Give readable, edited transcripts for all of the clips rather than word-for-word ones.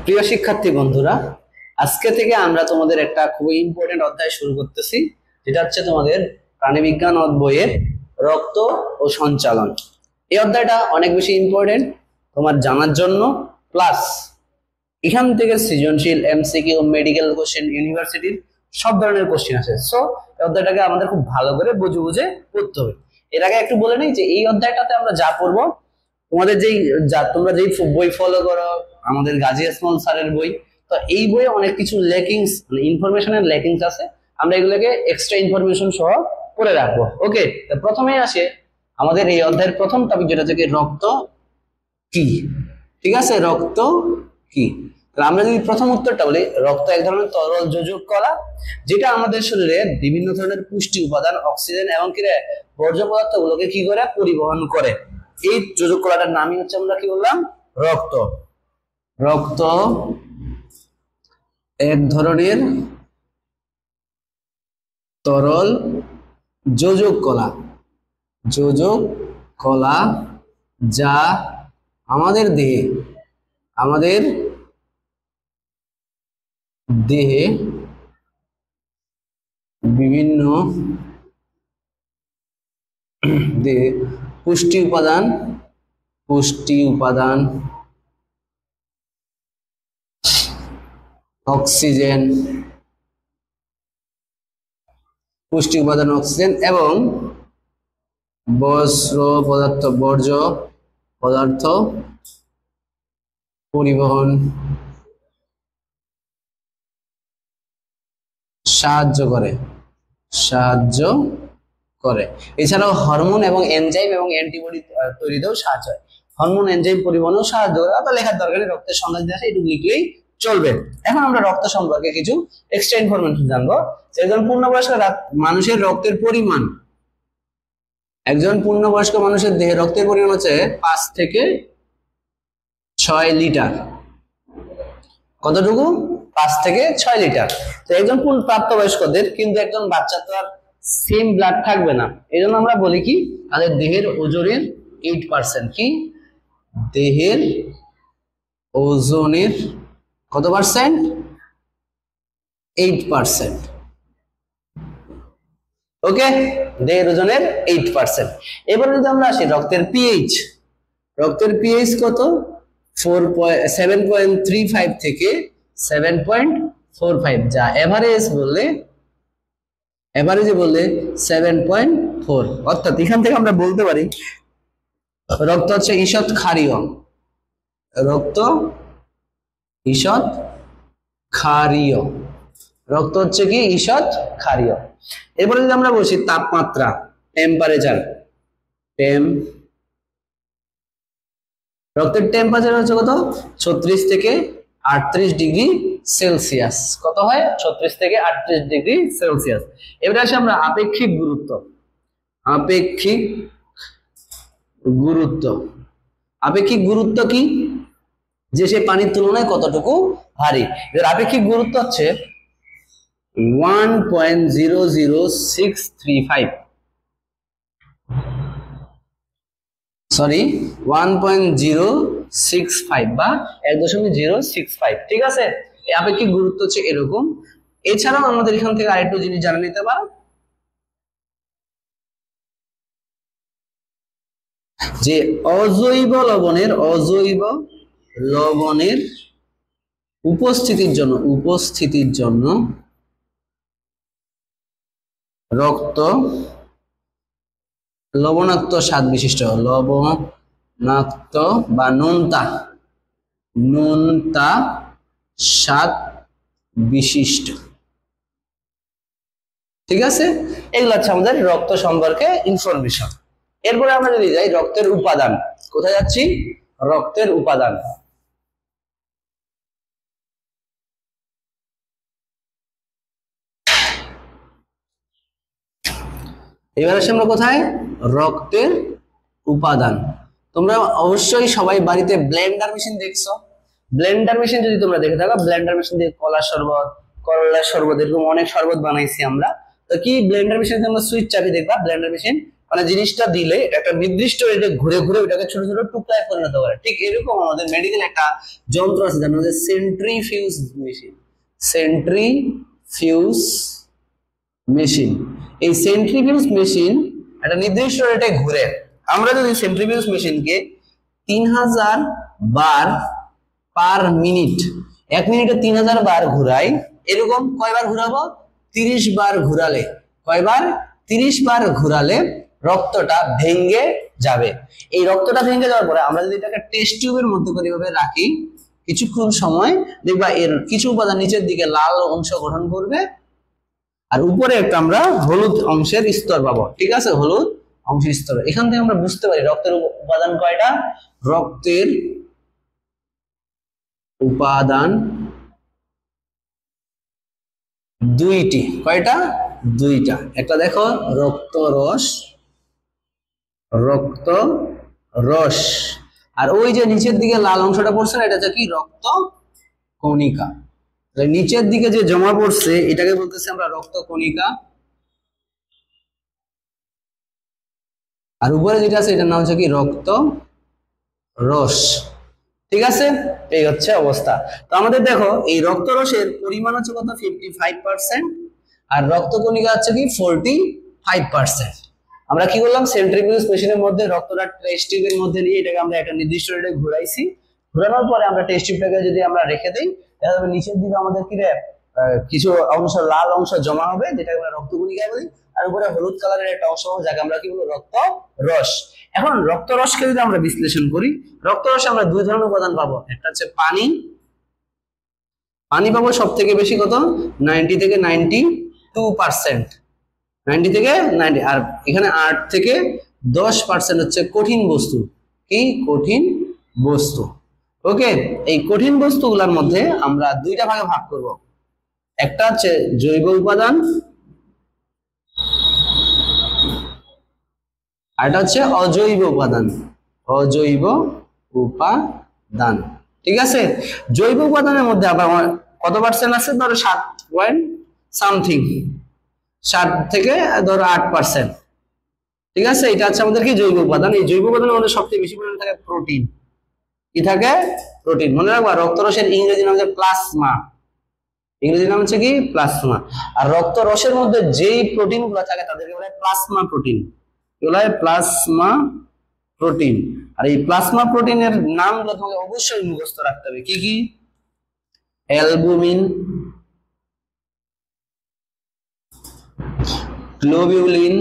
প্রিয় শিক্ষার্থী বন্ধুরা, আজকে থেকে আমরা তোমাদের একটা খুবই ইম্পর্টেন্ট অধ্যায় শুরু করতেছি, যেটা হচ্ছে তোমাদের প্রাণীবিজ্ঞান বইয়ের রক্ত ও সঞ্চালন। এই অধ্যায়টা অনেক বেশি ইম্পর্টেন্ট তোমার জানার জন্য, প্লাস এখান থেকে সৃজনশীল, এমসিকিউ, মেডিকেল কোশ্চেন, ইউনিভার্সিটির সব ধরনের কোশ্চেন আছে। সো এই অধ্যায়টাকে আমাদের খুব ভালো করে বুঝে বুঝে পড়তে হবে। এর আগে একটু বলে নেই যে এই অধ্যায়টাতে আমরা যা পড়বো, তোমাদের তোমরা যেই বই ফলো করো, আমাদের গাজী আজমল স্যারের বই, তো এই বইয়ে অনেক কিছু লেকিংস, মানে ইনফরমেশনের লেকিংস আছে। আমরা এগুলোকে এক্সট্রা ইনফরমেশন সহ পড়ে রাখবো। ওকে, তো প্রথমেই আসে আমাদের এই অধ্যায়ের প্রথম টপিক, যেটা হচ্ছে রক্ত কি। ঠিক আছে, রক্ত কি? আমরা যদি প্রথম উত্তরটা বলি, রক্ত এক ধরনের তরল যোজক কলা, যেটা আমাদের শরীরে বিভিন্ন ধরনের পুষ্টি উপাদান, অক্সিজেন এবং কি বর্জ্য পদার্থ গুলোকে কি করে পরিবহন করে। এই যোজক কলাটার নামই হচ্ছে, আমরা কি বললাম, রক্ত। রক্ত এক ধরনের তরল যোজক কলা, যোজক কলা যা আমাদের দেহে বিভিন্ন পুষ্টি উপাদান অক্সিজেন এবং বর্জ্য পদার্থ পরিবহন সাহায্য করে। এছাড়াও হরমোন এবং এনজাইম এবং অ্যান্টিবডি তৈরিতেও সাহায্য হয়। হরমোন, এনজাইম পরিবহনেও সাহায্য করে। অত লেখার দরকার নেই, রক্তের সংজ্ঞা দিয়ে আসে, এটুকু লিখলেই চলবে। এখন আমরা রক্ত সম্পর্কে কিছু এক্সট্রা ইনফরমেশন জানবো। একজন পূর্ণবয়স্ক মানুষের রক্তের পরিমাণ, একজন পূর্ণবয়স্ক মানুষের দেহে রক্তের পরিমাণ হচ্ছে 5 থেকে 6 লিটার। কতটুকু? 5 থেকে 6 লিটার। তো একজন প্রাপ্তবয়স্কদের, কিন্তু একজন বাচ্চা তো আর সেম ব্লাড থাকবে না। এই জন্য আমরা বলি কি, তাদের দেহের ওজনের 8%। কি? দেহের ওজনের কত পার্সেন্ট? 8%। ওকে, দেহের ওজনের 8%। এবারে যদি আমরা আসি রক্তের পিএইচ, রক্তের পিএইচ কত? 7.35 থেকে 7.45, যা এভারেজে বললে 7.4। অর্থাৎ এখান থেকে আমরা বলতে পারি রক্ত হচ্ছে ঈষৎ ক্ষারীয়। রক্ত ঈষৎ ক্ষারীয়, রক্ত হচ্ছে কি ঈষৎ ক্ষারীয়। এরপরে যদি আমরা বলছি তাপমাত্রা, টেম্পারেচার, রক্তের টেম্পারেচার হচ্ছে কত? 36 থেকে 38 ডিগ্রি সেলসিয়াস। কত হয়? 36 থেকে 38 ডিগ্রি সেলসিয়াস। এবারে আসি আমরা আপেক্ষিক গুরুত্ব। আপেক্ষিক গুরুত্ব কি? যে সে পানির তুলনায় কতটুকু ভারী। এর আপেক্ষিক গুরুত্ব হচ্ছে 1.00635, 1.065 বা 1.065। ঠিক আছে, এই আপেক্ষিক গুরুত্ব হচ্ছে এরকম। এছাড়াও আমাদের এখান থেকে আরেকটু জিনিস জানা নিতে পারো, যে অজৈব লবণের উপস্থিতির জন্য রক্ত লবণাক্ত স্বাদ বিশিষ্ট, লবণাক্ত বা নোনতা স্বাদ বিশিষ্ট। ঠিক আছে, এগুলো হচ্ছে আমাদের রক্ত সম্পর্কে ইনফরমেশন। এরপরে আমরা যদি যাই রক্তের উপাদান, কোথায় যাচ্ছি? রক্তের উপাদান। এবার আসি আমরা কোথায়? রক্তের উপাদান। তোমরা অবশ্যই সবাই বাড়িতে ব্লেন্ডার মেশিন দেখছো। ব্লেন্ডার মেশিন যদি তোমরা দেখে থাকো, ব্লেন্ডার মেশিন দিয়ে কলার শরবত, করলার শরবত, এরকম অনেক শরবত বানাইছি আমরা। তো কি, ব্লেন্ডার মেশিনে তোমরা সুইচ চাপি দেখবা ব্লেন্ডার মেশিন মানে জিনিসটা দিলে একটা নির্দিষ্ট রেটে ঘুরে ঘুরে ওটাকে ছোট ছোট টুকরায় পরিণত করে। ঠিক এরকম আমাদের মেডিকেল একটা যন্ত্র আছে যার নাম হচ্ছে সেন্ট্রিফিউজ মেশিন। সেন্ট্রিফিউজ মেশিন, এই সেন্ট্রিফিউজ মেশিন একটা নির্দিষ্ট রেটে ঘুরে। আমরা যদি সেন্ট্রিফিউজ মেশিনকে 3000 বার পার মিনিট, 1 মিনিটে 3000 বার ঘুরাই, এরকম কয়বার ঘুরাবো? 30 বার ঘুরালে, কয়বার? 30 বার ঘুরালে রক্তটা ভেঙে যাবে। এই রক্তটা ভেঙে যাওয়ার পরে আমরা যদি এটাকে টেস্ট টিউবের মধ্যে করে এভাবে রাখি, কিছুক্ষণ সময় দেখবা এর কিছু উপাদান নিচের দিকে লাল অংশ গঠন করবে আর উপরে একটা আমরা হলুদ অংশের স্তর পাবো। ঠিক আছে, হলুদ অংশের স্তর। এখান থেকে আমরা বুঝতে পারি রক্তের উপাদান কয়টা। রক্তের উপাদান দুইটি। কয়টা? দুইটা। একটা দেখো রক্তরস, রক্তরস, আর ওই যে নিচের দিকে লাল অংশটা পড়ছে না, এটা হচ্ছে কি? রক্ত কণিকা। নিচের দিকে যে জমা পড়ছে এটাকে বলতেছি আমরা রক্ত কণিকা, আর উপরে যেটা আছে এটার নাম হচ্ছে কি? রক্ত রস। ঠিক আছে, এই হচ্ছে অবস্থা। তো আমাদের দেখো এই রক্তরসের পরিমাণ হচ্ছে কত? 55%, আর রক্ত কণিকা হচ্ছে কি? 45%। আমরা কি করলাম? সেন্ট্রিফিউজ মেশিনের মধ্যে রক্তটা টেস্ট টিউবের মধ্যে নিয়ে এটাকে আমরা একটা নির্দিষ্ট রেটে ঘুরাইছি। ঘোরানোর পরে আমরা টেস্ট টিউবটাকে যদি আমরা রেখে দেই, তাহলে নিচের দিকে আমাদের কি কিছু অংশ লাল অংশ জমা হবে, যেটাকে আমরা রক্ত কণিকা বলি, আর উপরে হলুদ কালারের একটা অংশ হবে যাকে আমরা কি বলবো? রক্ত রস। এখন রক্ত রসকে যদি আমরা বিশ্লেষণ করি, রক্ত রসে আমরা দুই ধরনের উপাদান পাবো। একটা হচ্ছে পানি, পানি পাবো সব থেকে বেশি কত? 90 থেকে 92%, 90 থেকে 90, আর এখানে 8 থেকে 10% হচ্ছে কঠিন বস্তু। কি? কঠিন বস্তু। ওকে, এই কঠিন বস্তুগুলোর মধ্যে আমরা দুইটা ভাগে ভাগ করব। একটা হচ্ছে জৈব উপাদান, আর এটা হচ্ছে অজৈব উপাদান। অজৈব উপাদান। ঠিক আছে, জৈব উপাদানের মধ্যে আবার কত পার্সেন্ট আছে? ধরো 7 পয়েন্ট সামথিং, 7 থেকে ধরো 8%। ঠিক আছে, এটা হচ্ছে আমাদের কি? জৈব উপাদান। এই জৈব উপাদানের মধ্যে সবচেয়ে বেশি পরিমাণে থাকে প্রোটিন। কি থাকে? প্রোটিন। মনে রাখবা রক্তরসের ইংরেজি নাম হচ্ছে প্লাজমা। ইংরেজি নাম হচ্ছে কি? প্লাজমা। আর রক্তরসের মধ্যে যেই প্রোটিন গুলো থাকে তাদেরকে বলে প্লাজমা প্রোটিন। এগুলো প্লাজমা প্রোটিন। আর এই প্লাজমা প্রোটিনের নামগুলো তোমাকে অবশ্যই মুখস্থ রাখতে হবে। কি কি? Albumin, globulin,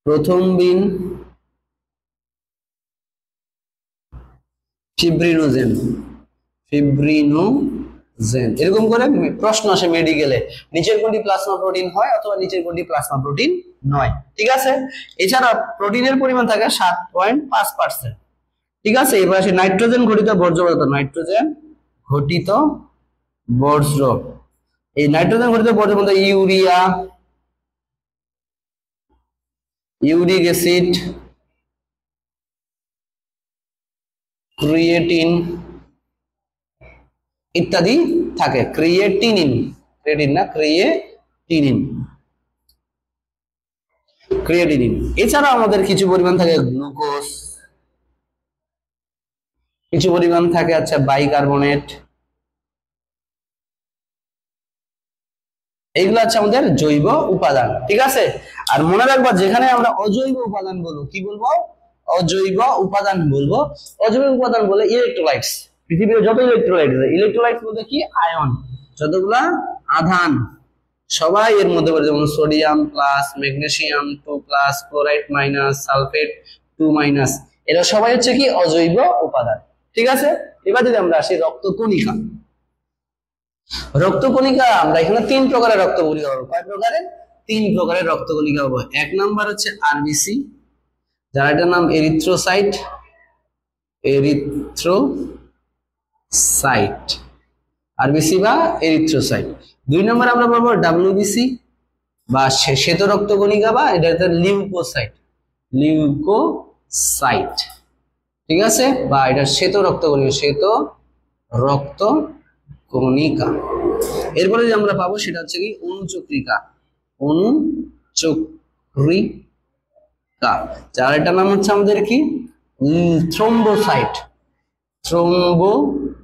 প্রথমবিন, fibrinogen. এরকম করে প্রশ্ন আসে মেডিকেলে, নিচের কোনটি প্লাজমা প্রোটিন হয় অথবা নিচের কোনটি প্লাজমা প্রোটিন নয়। ঠিক আছে, এছাড়া প্রোটিনের পরিমাণ থাকে 7.5%। ঠিক আছে, এবার আসে নাইট্রোজেন ঘটিত বর্জ্য পদার্থ। নাইট্রোজেন ঘটিত বর্জ্য, এই নাইট্রোজেন ঘটিত বর্জ্যের মধ্যে ইউরিয়া, ইউরিক অ্যাসিড, ক্রিয়েটিন ইত্যাদি থাকে। ক্রিয়েটিনিন, ক্রিয়েটিন না, ক্রিয়েটিনিন। এছাড়া আমাদের কিছু পরিমাণ থাকে গ্লুকোজ, কিছু পরিমাণ থাকে আচ্ছা বাইকার্বনেট। এইগুলো হচ্ছে আমাদের জৈব উপাদান। ঠিক আছে, আর মনে রাখবা যেখানে আমরা অজৈব উপাদান বলবো, কি বলবো? অজৈব উপাদান বলবো। অজৈব উপাদান বলে ইলেকট্রোলাইটস। পৃথিবীর যত ইলেকট্রোলাইট আছে, ইলেকট্রোলাইটস বলতে কি? আয়ন। যতগুলা আধান সবাই এর মধ্যে পড়ে, যেমন sodium plus, magnesium 2 plus, chloride minus, sulphate 2 minus, এরা সবাই হচ্ছে কি? অজৈব উপাদান। ঠিক আছে, এবার যদি আমরা আসি রক্তকণিকা। রক্তকণিকা আমরা এখানে 3 প্রকারের রক্তকণিকা পাবো। কয় প্রকারের? 3 প্রকারের রক্তকণিকা পাবো। এক নাম্বার হচ্ছে আরবিসি, যার এটার নাম এরিথ্রোসাইট। এরিথ্রোসাইট, আরবিসি বা এরিথ্রোসাইট। 2 নম্বর আমরা পাবো ডাব্লিউবিসি বা শ্বেত রক্তকণিকা, বা এটা হচ্ছে লিউকোসাইট। লিউকোসাইট, ঠিক আছে, বা এটা শ্বেত রক্তকণিকা, শ্বেত রক্তকণিকা। এরপরে যে আমরা পাবো সেটা হচ্ছে কি অনুচক্রিকা। অনুচক্রিকা, যার একটা নাম হচ্ছে আমাদের কি থ্রোম্বোসাইট। থ্রোম্বোসাইট,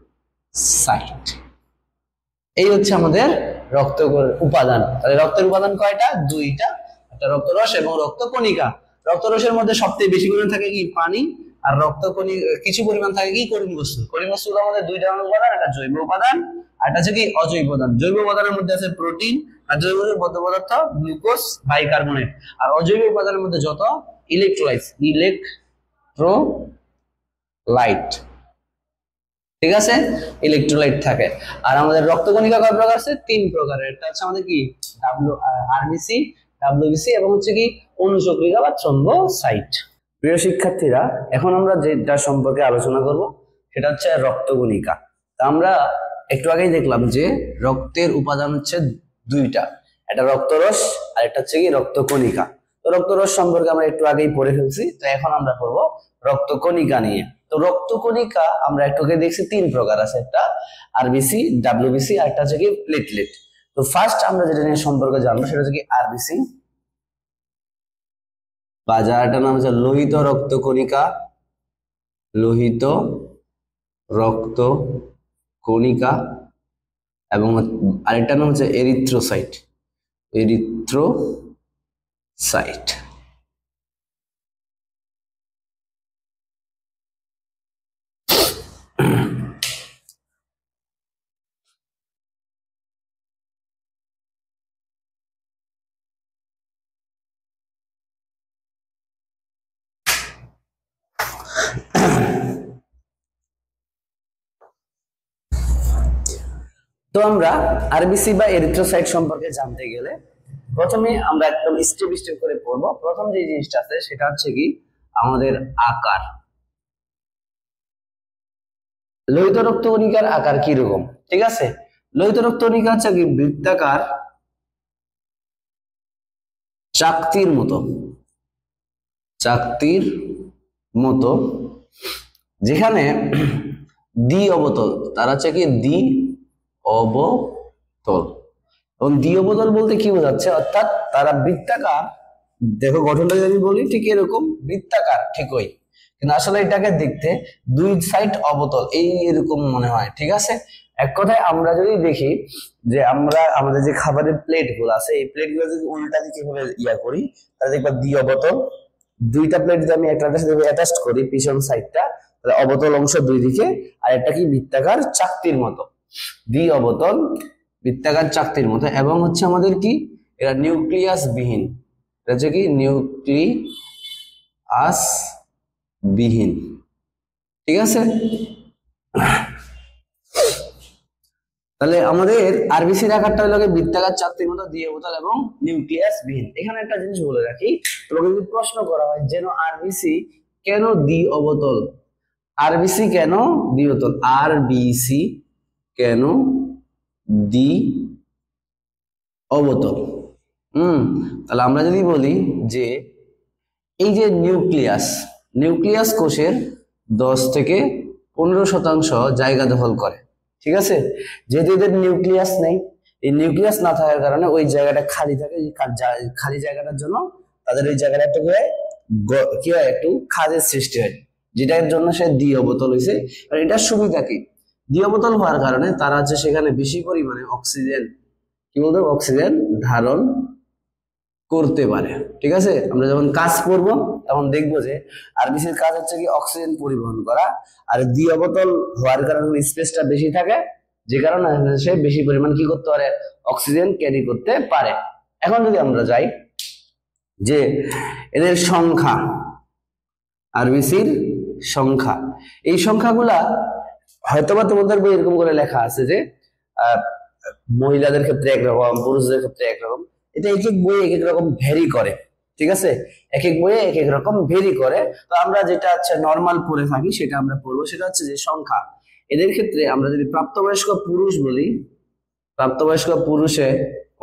এই হচ্ছে আমাদের রক্ত উপাদান। তাহলে রক্তের উপাদান কয়টা? দুইটা, একটা রক্তরস এবং রক্তকণিকা। রক্তরসের মধ্যে সবচেয়ে বেশি পরিমাণ থাকে কি পানি, আর রক্তকণিকা কিছু পরিমাণ থাকে কি কঠিন বস্তু। কঠিন বস্তুর মধ্যে দুইটা উপাদান, একটা জৈব উপাদান আর একটা হচ্ছে কি অজৈব উপাদান। জৈব উপাদানের মধ্যে আছে প্রোটিন, আর জৈব বদ্ধ পদার্থ গ্লুকোজ, বাইকার্বনেট। আর অজৈব উপাদানের মধ্যে যত ইলেকট্রোলাইট, ঠিক আছে, ইলেকট্রোলাইট থাকে। আর আমাদের রক্তকণিকা কয় প্রকার আছে? তিন প্রকারের। একটা হচ্ছে আমাদের কি আরবিসি, ডাব্লিউবিসি এবং হচ্ছে কি অনুচক্রিকা বা থ্রোম্বোসাইট। প্রিয় শিক্ষার্থীরা, এখন আমরা যেটা সম্পর্কে আলোচনা করব সেটা হচ্ছে রক্তকণিকা। তা আমরা একটু আগেই দেখলাম যে রক্তের উপাদান হচ্ছে দুইটা, একটা রক্তরস আর একটা হচ্ছে কি রক্তকণিকা। তো রক্তরস সম্পর্কে আমরা একটু আগেই পড়ে ফেলছি, তো এখন আমরা পড়বো রক্তকণিকা নিয়ে। তো রক্তকণিকা আমরা একটু আগে দেখছি তিন প্রকার আছে, একটা আরবিসি, ডাব্লিউবিসি আর একটা হচ্ছে কি প্লেটলেট। তো ফার্স্ট আমরা যেটা নিয়ে সম্পর্কে জানবো সেটা হচ্ছে কি আরবিসি, বা যারটার নাম হচ্ছে লোহিত রক্তকণিকা। লোহিত রক্তকণিকা। এবং আরেকটার নাম হচ্ছে এরিথ্রোসাইট। এরিথ্রোসাইট। তো আমরা আরবিসি বা এরিথ্রোসাইট সম্পর্কে জানতে গেলে প্রথমে আমরা একদম স্টেপ স্টেপ করে পড়বো। প্রথম যে জিনিসটা আছে সেটা হচ্ছে কি আমাদের আকার। লোহিত রক্তকণিকার আকার কি রকম? ঠিক আছে, লোহিত রক্তকণিকা হচ্ছে কি বৃত্তাকার চাকতির মতো, চাকতির মতো, যেখানে দ্বি অবতল, তারা হচ্ছে কি দ্বি অবতল। এবং দ্বি অবতল বলতে কি বোঝাচ্ছে? অর্থাৎ তারা বৃত্তাকার, দেখো গঠনটা যদি বলি ঠিক এরকম বৃত্তাকার ঠিকই, কিন্তু আসলে এটাকে দেখতে দুই সাইড অবতল এই এরকম মনে হয়। ঠিক আছে, এক কথায় আমরা যদি দেখি যে আমরা আমাদের যে খাবারের প্লেট গুলো আছে, এই প্লেট গুলো যদি উল্টা দিকে ভাবে করি তাহলে দেখবা দ্বি অবতল। দুইটা প্লেট যদি আমি একটার সাথে অ্যাটাচ করি পিছন সাইডটা, তাহলে অবতল অংশ দুই দিকে, আর একটা কি বৃত্তাকার চাকতির মতো, দ্বি অবতল বৃত্তাকার চাকতির মতো। এবং হচ্ছে আমাদের কি এটা নিউক্লিয়াস বিহীন, এটা হচ্ছে কি নিউক্লিয়াস বিহীন। ঠিক আছে, তাহলে আমাদের আরবিসির আকারটা হলো বৃত্তাকার চাকতির মতো, দ্বি অবতল এবং নিউক্লিয়াস বিহীন। এখানে একটা জিনিস বলে রাখি, তোমাকে যদি প্রশ্ন করা হয় যেন আরবিসি কেন দ্বি অবতল, আরবিসি কেন দ্বি অবতল, আরবিসি কেন দ্বি অবতল, তাহলে আমরা যদি বলি যে এই যে নিউক্লিয়াস কোষের 10 থেকে 15% জায়গা দখল করে। ঠিক আছে, যেহেতু এদের নিউক্লিয়াস নেই, এই নিউক্লিয়াস না থাকার কারণে ওই জায়গাটা খালি থাকে। খালি জায়গাটার জন্য তাদের ওই জায়গাটা একটু কি হয়, একটু খাদের সৃষ্টি হয়, যেটার জন্য সে দ্বি অবতল হয়েছে। আর এটার সুবিধা কি, দ্বি অবতল হওয়ার কারণে তারা হচ্ছে সেখানে বেশি পরিমাণে অক্সিজেন, কি বলতো, অক্সিজেন ধারণ করতে পারে। ঠিক আছে, আমরা যখন কাজ করব তখন দেখবো যে আরবিসির কাজ হচ্ছে কি অক্সিজেন পরিবহন করা, আর দ্বি অবতল হওয়ার কারণে স্পেসটা বেশি থাকে, যে কারণে সে বেশি পরিমাণ কি করতে পারে, অক্সিজেন ক্যারি করতে পারে। এখন যদি আমরা যাই যে এদের সংখ্যা, আরবিসির সংখ্যা, এই সংখ্যাগুলা হয়তোবা তোমাদের বই এরকম করে লেখা আছে যে মহিলাদের ক্ষেত্রে একরকম, পুরুষদের ক্ষেত্রে একরকম, এটা এক এক বইয়ে এক এক রকম ভ্যারি করে। ঠিক আছে, এক এক বইয়ে এক এক রকম ভেরি করে। তো আমরা যেটা হচ্ছে নর্মাল পড়ে থাকি সেটা আমরা পড়বো, সেটা হচ্ছে যে সংখ্যা। এদের ক্ষেত্রে আমরা যদি প্রাপ্তবয়স্ক পুরুষ বলি, প্রাপ্তবয়স্ক পুরুষে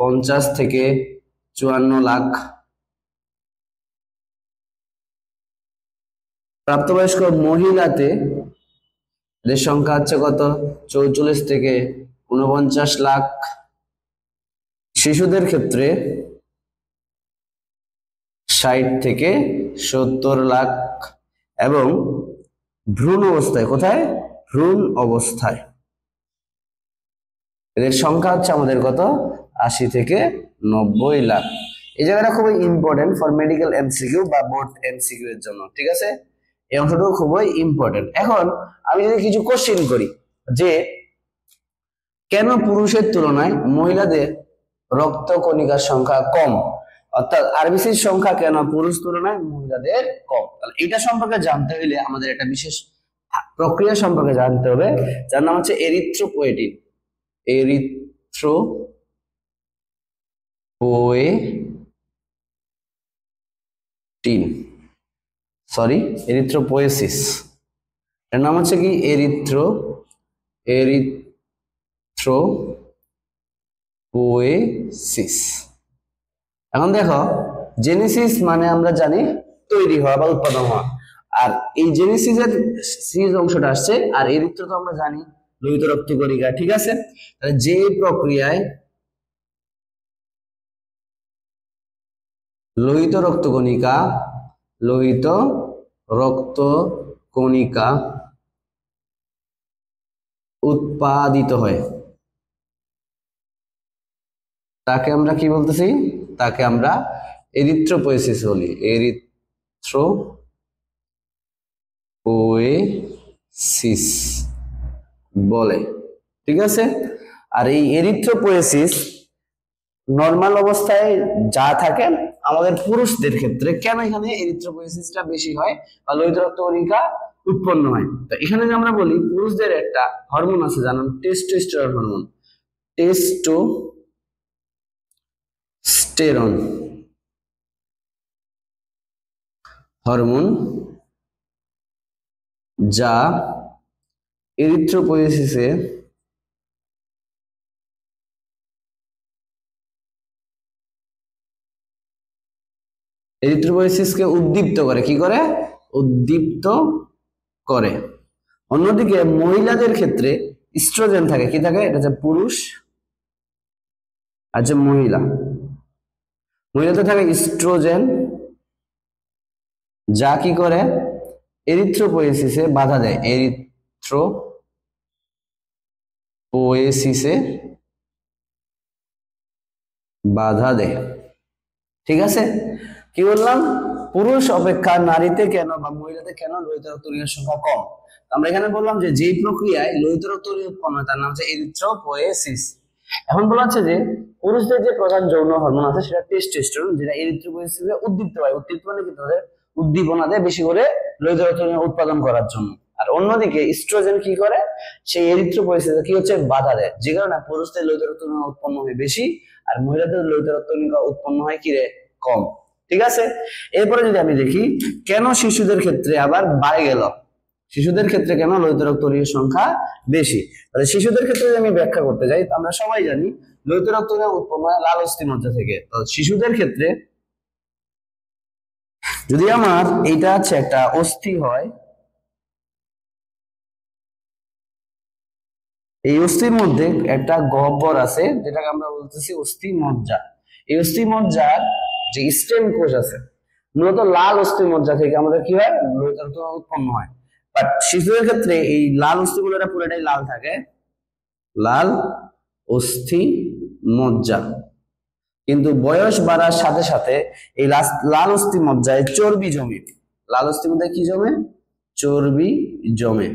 50 থেকে 54 লাখ, প্রাপ্তবয়স্ক মহিলাতে এদের সংখ্যা হচ্ছে কত, 44 থেকে 49 লাখ, শিশুদের ক্ষেত্রে 60 থেকে 70 লাখ, এবং ভ্রূণ অবস্থায়, কোথায়? ভ্রূণ অবস্থায় এদের সংখ্যা হচ্ছে আমাদের কত? 80 থেকে 90 লাখ। এই জায়গাটা খুবই ইম্পর্টেন্ট ফর মেডিকেল এমসিকিউ বা বোর্ড এমসিকিউ এর জন্য, ঠিক আছে? এই অংশটুকু খুবই ইম্পর্টেন্ট। এখন আমি যদি কিছু কোশ্চেন করি যে কেন পুরুষের তুলনায় মহিলাদের রক্তকণিকার সংখ্যা কম, অর্থাৎ আরবিসির সংখ্যা কেন পুরুষ তুলনায় মহিলাদের কম, তাহলে এটা সম্পর্কে জানতে হলে আমাদের একটা বিশেষ প্রক্রিয়া সম্পর্কে জানতে হবে, যার নাম হচ্ছে এরিথ্রোপোয়েটিন। এরিথ্রোপোয়েসিস, এর নাম হচ্ছে কি এরিথ্রোপোয়েসিস। এখন দেখো, জেনেসিস মানে আমরা জানি তৈরি হওয়া বা উৎপাদন হওয়া, আর এই জেনেসিসের সিজ অংশটা আসছে, আর এরিথ্রো তো আমরা জানি লোহিত রক্তকণিকা, ঠিক আছে? তাহলে যে প্রক্রিয়ায় লোহিত রক্তকণিকা উৎপাদিত হয় তাকে আমরা কি বলতেছি? তাকে আমরা এরিথ্রোপোয়েসিস বলি, এরিথ্রোপোয়েসিস বলে, ঠিক আছে? আর এই এরিথ্রোপোয়েসিস নরমাল অবস্থায় যা থাকে আমাদের পুরুষদের ক্ষেত্রে, কেন এখানে এরিথ্রোপোয়েসিসটা বেশি হয় বা লোহিত রক্তকণিকা উৎপন্ন হয়? তো এখানে যে আমরা বলি পুরুষদের একটা হরমোন আছে, জানেন, টেস্টোস্টেরন হরমোন, টেস্টোস্টেরন হরমোন, যা এরিথ্রোপোয়েসিসে এরিথ্রোপোয়েসিসকে উদ্দীপ্ত করে। কি করে? উদ্দীপ্ত করে। অন্যদিকে মহিলাদের ক্ষেত্রে ইস্ট্রোজেন থাকে। কি থাকে? এটা হচ্ছে পুরুষ আর যে মহিলাতে থাকে ইস্ট্রোজেন, যা কি করে? এরিথ্রোপোয়েসিসে বাধা দেয়, এরিথ্রোপোয়েসিসে বাধা দেয়, ঠিক আছে? কি বললাম? পুরুষ অপেক্ষা নারীতে কেন বা মহিলাতে কেন লোহিত রক্তকণিকার সংখ্যা কম? আমরা এখানে বললাম যে যেই প্রক্রিয়ায় লোহিত রক্তকণিকা উৎপন্ন হয় তার নাম হচ্ছে এরিথ্রোপোয়েসিস। এখন বলা হচ্ছে যে পুরুষদের যে প্রধান যৌন হরমোন আছে সেটা টেস্টোস্টেরন, যেটা এরিথ্রোপোয়েসিসে উদ্দীপ্ত হয়। উদ্দীপ্ত মানে কি? তাদের উদ্দীপনা দেয় বেশি করে লোহিত রক্তকণিকা উৎপাদন করার জন্য। আর অন্যদিকে ইস্ট্রোজেন কি করে? সেই এরিথ্রোপোয়েসিসে কি হচ্ছে? বাধা দেয়, যে কারণে পুরুষদের লোহিত রক্তকণিকা উৎপন্ন হয় বেশি, আর মহিলাদের লোহিত রক্তকণিকা উৎপন্ন হয় কি রে? কম, ঠিক আছে? এরপরে যদি আমি দেখি কেন শিশুদের ক্ষেত্রে আবার বাড়ে গেল, শিশুদের ক্ষেত্রে কেন লোহিত রক্তকণিকার সংখ্যা বেশি, তাহলে শিশুদের ক্ষেত্রে যদি আমি ব্যাখ্যা করতে যাই, আমরা সবাই জানি লোহিত রক্তকণিকা উৎপন্ন হয় লাল অস্থিমজ্জা থেকে। তো শিশুদের ক্ষেত্রে যদি আমার এইটা হচ্ছে একটা অস্থি হয়, এই অস্থির মধ্যে একটা গহ্বর আছে যেটাকে আমরা বলতেছি অস্থিমজ্জা। এই অস্থিমজ্জার যে স্টেম কোষ আছে, মূলত লাল অস্থিমজ্জা থেকে আমাদের কি হয়? লোহিত রক্তকণিকা উৎপন্ন হয়। বাট শিশুদের ক্ষেত্রে এই লাল অস্থিগুলোটা পুরোটাই লাল থাকে, লাল অস্থিমজ্জা। কিন্তু বয়স বাড়ার সাথে সাথে এই লাল অস্থিমজ্জায় চর্বি জমে। লাল অস্থিমজ্জায় কি জমে? চর্বি জমে।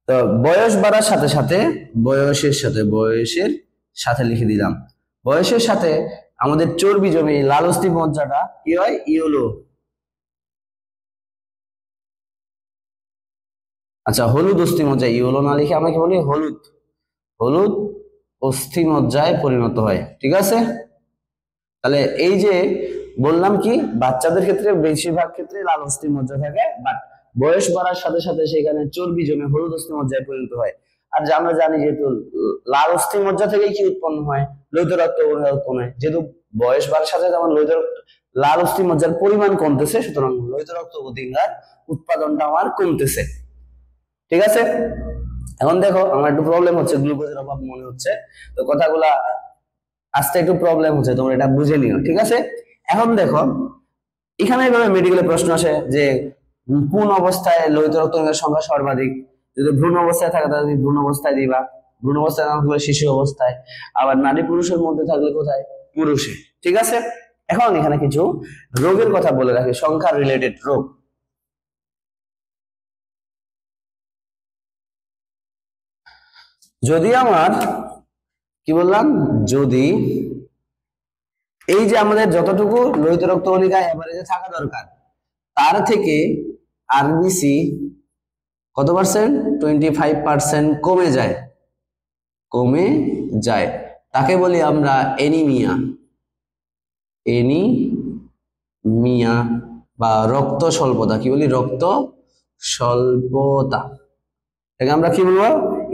তো বয়স বাড়ার সাথে সাথে, বয়সের সাথে লিখে দিলাম, বয়সের সাথে আমাদের চর্বি জমে লাল অস্থিমজ্জাটা কি হয়? ইয়েলো, আচ্ছা হলুদ অস্থিমজ্জা, ইয়েলো না লিখে আমরা কি বলি? হলুদ অস্থিমজ্জায় পরিণত হয়, ঠিক আছে? তাহলে এই যে বললাম কি, বাচ্চাদের ক্ষেত্রে বেশিরভাগ ক্ষেত্রে লাল অস্থিমজ্জা থাকে, বাট বয়স বাড়ার সাথে সাথে সেখানে চর্বি জমে হলুদ অস্থিমজ্জায় পরিণত হয়। আর যে আমরা জানি যেহেতু লাল অস্থিমজ্জা থেকেই কি উৎপন্ন হয়? লোহিত রক্তকণিকা উৎপন্ন হয়। যেহেতু বয়স বাড়ার সাথে যেমন লাল অস্থিমজ্জার পরিমাণ কমতেছে, সুতরাং লোহিত রক্তকণিকার উৎপাদনটা আমার কমতেছে, ঠিক আছে? এখন দেখো আমার একটু প্রবলেম হচ্ছে, গ্লুকোজের অভাব মনে হচ্ছে, তো কথাগুলা আসতে একটু প্রবলেম হচ্ছে, তোমরা এটা বুঝে নিও, ঠিক আছে? এখন দেখো এখানে এভাবে মেডিকেলে প্রশ্ন আসে যে কোন অবস্থায় লোহিত রক্তকণিকার সংখ্যা সর্বাধিক। যদি ভ্রূণ অবস্থায় থাকে তাহলে তুমি ভ্রূণ অবস্থায় দিবা, ভ্রূণ অবস্থায় না থাকলে শিশু অবস্থায়, আবার নারী পুরুষের মধ্যে থাকলে কোথায়, পুরুষে, ঠিক আছে? এখন এখানে কিছু রোগের কথা বলে রাখি, সংখ্যা রিলেটেড রোগ। যদি আমার কি বললাম, যদি এই যে আমাদের যতটুকু লোহিত রক্তকণিকা এভারেজে থাকা দরকার তার থেকে আরবিসি কত পার্সেন্ট, 25% কমে যায়, কমে যায়, তাকে বলি আমরা এনিমিয়া, এনিমিয়া বা রক্ত স্বল্পতা। কি বলি, রক্ত স্বল্পতা, এটাকে আমরা কি বলবো,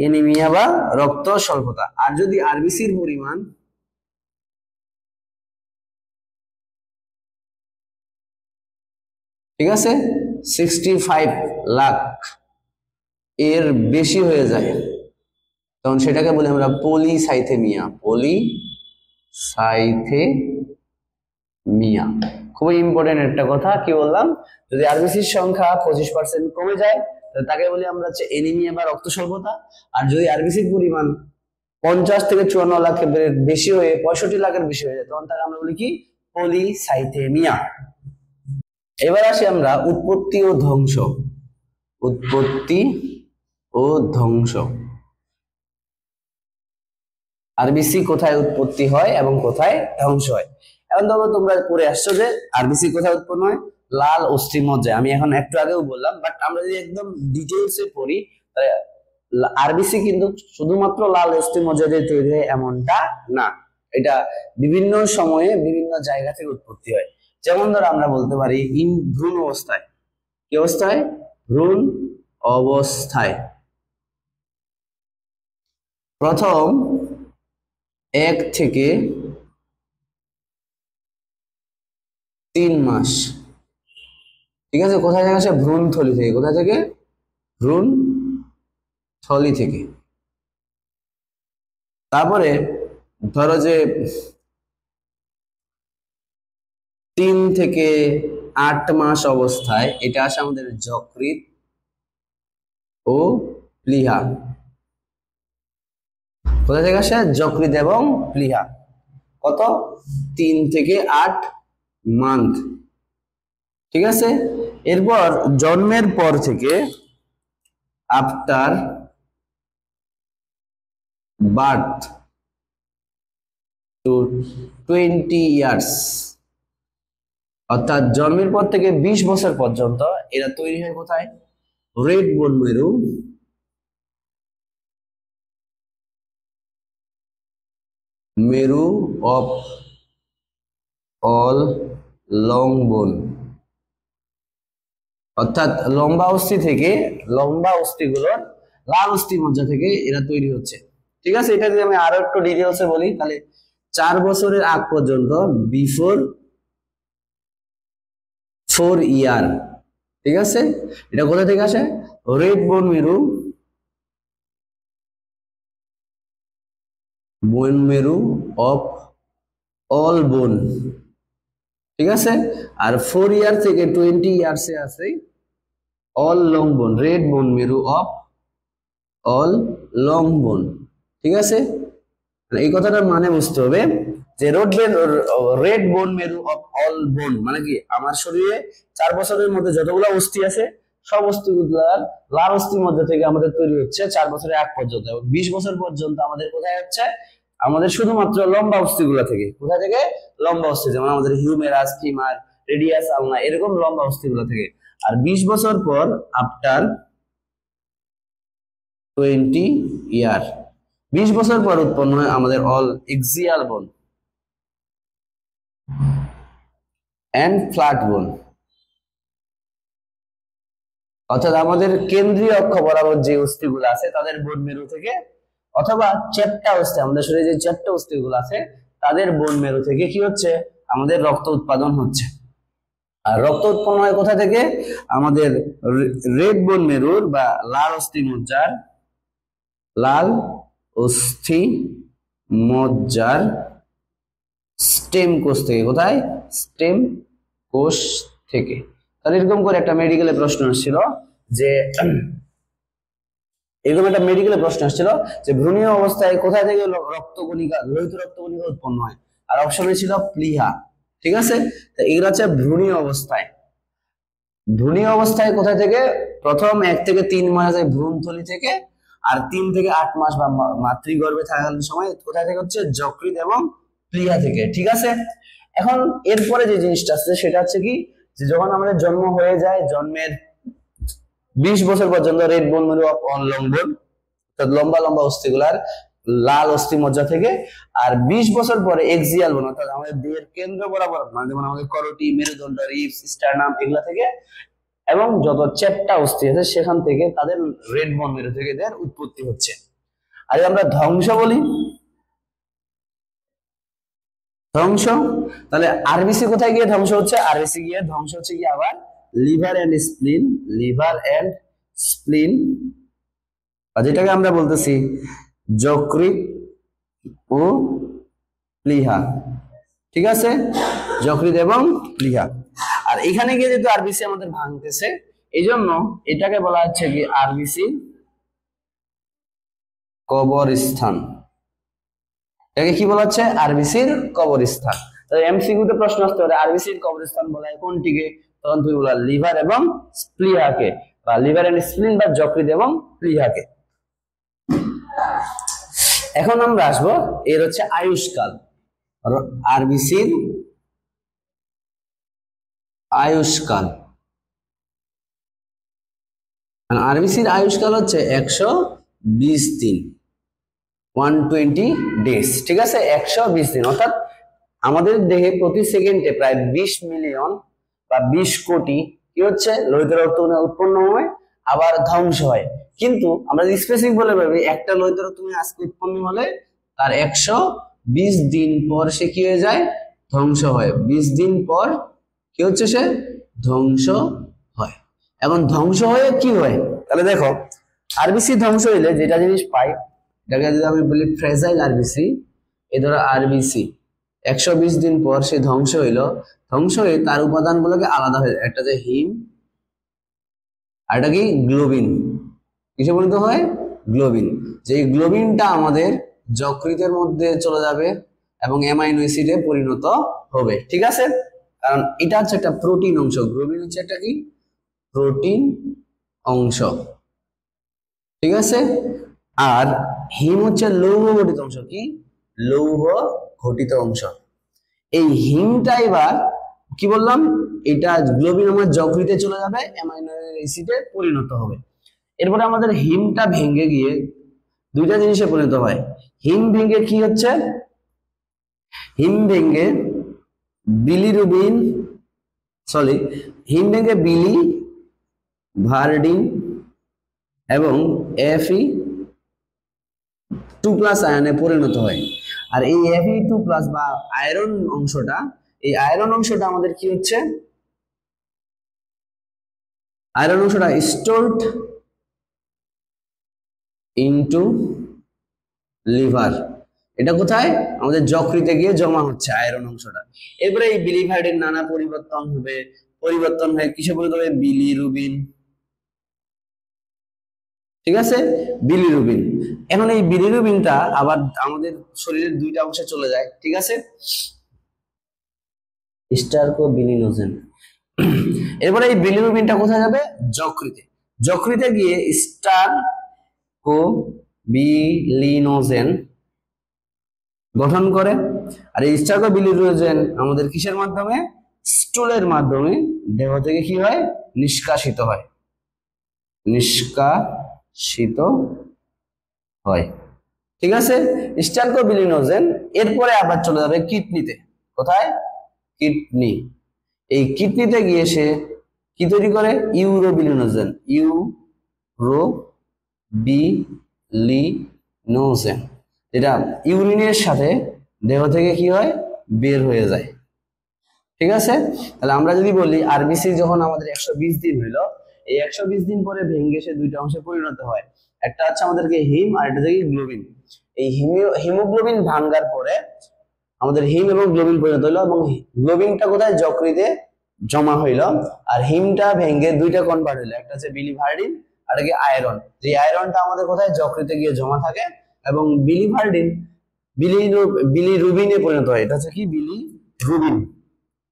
এনিমিয়া বা রক্ত স্বল্পতা। আর যদি আরবিসির পরিমাণ ঠিক আছে 65 লাখ এর বেশি হয়ে যায়, তখন সেটাকে বলি আমরা পলিসাইথেমিয়া, পলিসাইথেমিয়া। খুবই ইম্পর্টেন্ট একটা কথা, কি বললাম, যদি আরবিসির সংখ্যা 25% কমে যায় তাকে বলি আমরা হচ্ছে এনিমিয়া বা রক্ত স্বল্পতা। আর যদি আরবিসির পরিমাণ 50 থেকে 54 লাখের বেশি হয়ে 65 লাখের বেশি হয়ে যায় তখন তাকে আমরা বলি কি, পলিসাইথেমিয়া। এবার আসি আমরা উৎপত্তি ও ধ্বংস, উৎপত্তি ও ধ্বংস। আরবিসি কোথায় উৎপত্তি হয় এবং কোথায় ধ্বংস হয়। এখন ধরো তোমরা পড়ে আসছো যে আরবিসি কোথায় উৎপন্ন হয়, লাল অস্থিমজ্জায়। আমি এখন একটু আগেও বললাম, বাট আমরা যদি একদম ডিটেইলসে পড়ি আরবিসি কিন্তু শুধুমাত্র লাল অস্থিমজ্জা দিয়ে তৈরি হয় এমনটা না, এটা বিভিন্ন সময়ে বিভিন্ন জায়গা থেকে উৎপত্তি হয়। যেমন ধরো আমরা বলতে পারি ভ্রূণ অবস্থায়, কি অবস্থায়, ভ্রূণ অবস্থায় প্রথম 1 থেকে 3 মাস, ঠিক আছে, কোথায় থেকে আসে, ভ্রূণ থলি থেকে। কোথায় থেকে, ভ্রূণ থলি থেকে। তারপরে ধরো যে 3 থেকে 8 মাস অবস্থায় এটা আসে আমাদের যকৃৎ ও প্লীহা। কোথা থেকে আসে, যকৃৎ এবং প্লীহা। কত, 3 থেকে 8 মান্থ, ঠিক আছে? এরপর জন্মের পর থেকে আফটার বার্থ টু 20 ইয়ার্স, অর্থাৎ জন্মের পর থেকে 20 বছর পর্যন্ত এরা তৈরি হয় কোথায়, রেড বোন মেরু, মেরু অফ অল লং বোন, অর্থাৎ লম্বা অস্থি থেকে, লম্বা অস্থিগুলোর লাল অস্থি মজ্জা থেকে এরা তৈরি হচ্ছে, ঠিক আছে? এটা যদি আমি আরো একটু ডিটেইলসে বলি তাহলে 4 বছরের আগ পর্যন্ত, বিফোর 4 ইয়ার, ঠিক আছে? এটা কোথা থেকে আসে, রেড বোন মেরু, বোন মেরু অফ অল বোন, ঠিক আছে? আর 4 ইয়ার থেকে 20 ইয়ার্সে আছে অল লং বোন, রেড বোন মেরু অফ অল লং বোন, ঠিক আছে? এই কথাটার মানে বুঝতে হবে যে রেড বোন মেরু অফ অল বোন মানে কি, আমার শরীরে 4 বছরের মধ্যে যতগুলো অস্থি আছে সব অস্থিগুলার লাল অস্থির মধ্যে থেকে আমাদের তৈরি হচ্ছে 4 বছরের আগ পর্যন্ত, এবং 20 বছর পর্যন্ত আমাদের কোথায় হচ্ছে, আমাদের শুধুমাত্র লম্বা অস্থিগুলো থেকে। কোথায় থেকে, লম্বা অস্থি, যেমন আমাদের হিউমেরাস, ফিমার, রেডিয়াস, আলনা, এরকম লম্বা অস্থিগুলো থেকে। আর 20 বছর পর আফটার 20 ইয়ার, 20 বছর পর উৎপন্ন হয় আমাদের অল এক্সিয়াল বোন এন্ড ফ্ল্যাট বোন, অর্থাৎ আমাদের কেন্দ্রীয় অক্ষ বরাবর যে অস্থিগুলো আছে তাদের বোন মেরু থেকে, অথবা চ্যাপ্টা অস্থি, আমাদের শরীরে যে চ্যাপ্টা অস্থিগুলো আছে তাদের বোন মেরু থেকে কি হচ্ছে, আমাদের রক্ত উৎপাদন হচ্ছে। আর রক্ত উৎপন্ন হয় কোথা থেকে, আমাদের রেড বোন মেরুর বা লাল অস্থি মজ্জার লাল অস্থি মজ্জার স্টেম কোষ থেকে। কোথায়? স্টেম কোষ থেকে। তাহলে এরকম করে একটা মেডিকেলে প্রশ্ন আসছিল যে ভ্রূণীয় অবস্থায় কোথায় থেকে রক্তকণিকা, লোহিত রক্তকণিকা উৎপন্ন হয়? আর অপশনে ছিল প্লীহা। ঠিক আছে, তো এগুলো হচ্ছে ভ্রূণীয় অবস্থায়। ভ্রূণীয় অবস্থায় কোথায় থেকে? প্রথম 1 থেকে 3 মাস ভ্রূণথলি থেকে, আর 3 থেকে 8 মাস বা মাতৃগর্ভে থাকাকালীন সময় কোথায় থেকে হচ্ছে? যকৃৎ এবং প্লীহা থেকে। ঠিক আছে, এখন এরপরে যে জিনিসটা আছে সেটা হচ্ছে কি, যে যখন আমাদের জন্ম হয়ে যায়, জন্মের 20 বছর পর্যন্ত রেড বোন মেরু অফ অনলম্বন, লম্বা লম্বা অস্থিগুলার লাল অস্থি মজ্জা থেকে, আর 20 বছর পরে এক্সিয়াল বোন অর্থাৎ আমাদের দেহের কেন্দ্র বরাবর, মানে যেমন আমাদের করোটি, মেরুদণ্ড, রিবস, স্টার্নাম এগুলা থেকে, এবং যত চ্যাপ্টা অস্থি আছে সেখান থেকে তাদের রেড বোন মেরু থেকে এদের উৎপত্তি হচ্ছে। আর আমরা ধ্বংস বলি, ধ্বংস, তাহলে আরবিসি কোথায় গিয়ে ধ্বংস হচ্ছে? আরবিসি গিয়ে ধ্বংস হচ্ছে কি আবার liver and spleen, liver and spleen, যেটাকে আমরা বলতেছি যকৃৎ ও প্লীহা। ঠিক আছে, যকৃৎ এবং প্লীহা। আর এখানে গিয়ে যেহেতু আরবিসি আমাদের ভাঙতেছে, এই জন্য এটাকে বলা হচ্ছে কি আরবিসি কবরস্থান। এটাকে কি বলা হচ্ছে? আরবিসির কবরস্থান। তাহলে এমসিকিউতে প্রশ্ন আসতে পারে আরবিসির কবরস্থান বলা হয় কোনটিকে? তখন তুমি বলা লিভার এবং স্প্লিহাকে, বা লিভার এন্ড স্প্লিন বা যকৃৎ এবং প্লীহাকে। এখন আমরা আসবো এর হচ্ছে আয়ুষ্কাল, আরবিসির আয়ুষ্কাল। আরবিসির আয়ুষ্কাল হচ্ছে 120 দিন, 120 ডেজ। ঠিক আছে, 120 দিন, অর্থাৎ আমাদের দেহে প্রতি সেকেন্ডে প্রায় 20 মিলিয়ন বা 20 কোটি কি হচ্ছে? লোহিত রক্ত উৎপন্ন হয়, আবার ধ্বংস হয়। কিন্তু আমরা স্পেসিফিক বলে ভাবি একটা লোহিত রক্ত আজকে উৎপন্ন হলে তার 120 দিন পর সে কি হয়ে যায়? ধ্বংস হয়। 20 দিন পর কি হচ্ছে? সে ধ্বংস হয়। এবং ধ্বংস হয়ে কি হয়? তাহলে দেখো, আরবিসি ধ্বংস হইলে যেটা জিনিস পাই, এটাকে যদি আমি বলি ফ্রেজাইল আরবিসি, এ ধরো আরবিসি 120 দিন পর সে ধ্বংস হইলো, ধ্বংস হয়ে তার উপাদানগুলোকে আলাদা হয়ে যায়। একটা যে হিম, আর এটা কি গ্লোবিন। কিসে পরিণত হয়? গ্লোবিন। যে গ্লোবিনটা আমাদের যকৃতের মধ্যে চলে যাবে এবং অ্যামাইনো অ্যাসিডে পরিণত হবে। ঠিক আছে, কারণ এটা হচ্ছে একটা প্রোটিন অংশ। গ্লোবিন হচ্ছে একটা কি প্রোটিন অংশ। ঠিক আছে, আর হিম হচ্ছে লৌহ গঠিত অংশ। কি লৌহ ঘটিত অংশ। এই হিমটা এবার কি বললাম, এটা গ্লোবিন আমার যকৃতে চলে যাবে, অ্যামাইনো অ্যাসিডে পরিণত হবে। এরপরে আমাদের হিমটা ভেঙে গিয়ে দুইটা জিনিসে পরিণত হয়। হিম ভেঙে কি হচ্ছে? হিম ভেঙে বিলিরুবিন, হিম ভেঙে বিলি ভার্ডিন এবং Fe2+ আয়নে পরিণত হয়। আর এই Fe2+ বা আয়রন অংশটা, এই আয়রন অংশটা আমাদের কি হচ্ছে? আয়রন অংশটা স্টোরড ইনটু লিভার। এটা কোথায়? আমাদের যকৃতে গিয়ে জমা হচ্ছে আয়রন অংশটা। এরপরে এই বিলিভার্ডের নানা পরিবর্তন হবে, পরিবর্তন হয়ে কিসে পরিণত হবে? বিলিরুবিন। ঠিক আছে, বিলিরুবিন। এখন এই বিলিরুবিনটা আবার আমাদের শরীরের দুইটা অংশে চলে যায়। ঠিক আছে, স্টারকোবিলিনোজেন। এরপরে এই বিলিরুবিনটা কোথায় যাবে? যকৃতে। যকৃতে গিয়ে স্টারকোবিলিনোজেন গঠন করে। আর এই স্টারকোবিলিনোজেন আমাদের কিসের মাধ্যমে? স্টুলের মাধ্যমে দেহ থেকে কি হয়? নিষ্কাশিত হয়, নিষ্কাশিত হয়। ঠিক আছে, স্টারকোবিলিনোজেন এরপরে আবার চলে যাবে কিডনিতে। কোথায়? কিডনি। এই কিডনিতে গিয়ে সে কি তৈরি করে? ইউরোবিলিনোজেন। ইউরোবিলিনোজেন, যেটা ইউরিনের সাথে দেহ থেকে কি হয়? বের হয়ে যায়। ঠিক আছে, তাহলে আমরা যদি বলি আরবিসি যখন আমাদের 120 দিন হইলো, এই 120 দিন পরে ভেঙে সে দুইটা অংশে পরিণত হয়, একটা হচ্ছে আমাদেরকে হিম আর একটা হচ্ছে গ্লোবিন। এই হিমোগ্লোবিন ভাঙার পরে আমাদের হিম এবং গ্লোবিন পরিণত হলো, এবং গ্লোবিনটা কোথায় যকৃতে জমা হইলো, আর হিমটা ভেঙে দুইটা কনভার্ট হইলো, একটা হচ্ছে বিলিভার্ডিন আর একটা আয়রন। যে আয়রনটা আমাদের কোথায় যকৃতে গিয়ে জমা থাকে, এবং বিলিভার্ডিন বিলিরুবিনে পরিণত হয়, এটা হচ্ছে কি বিলিরুবিন।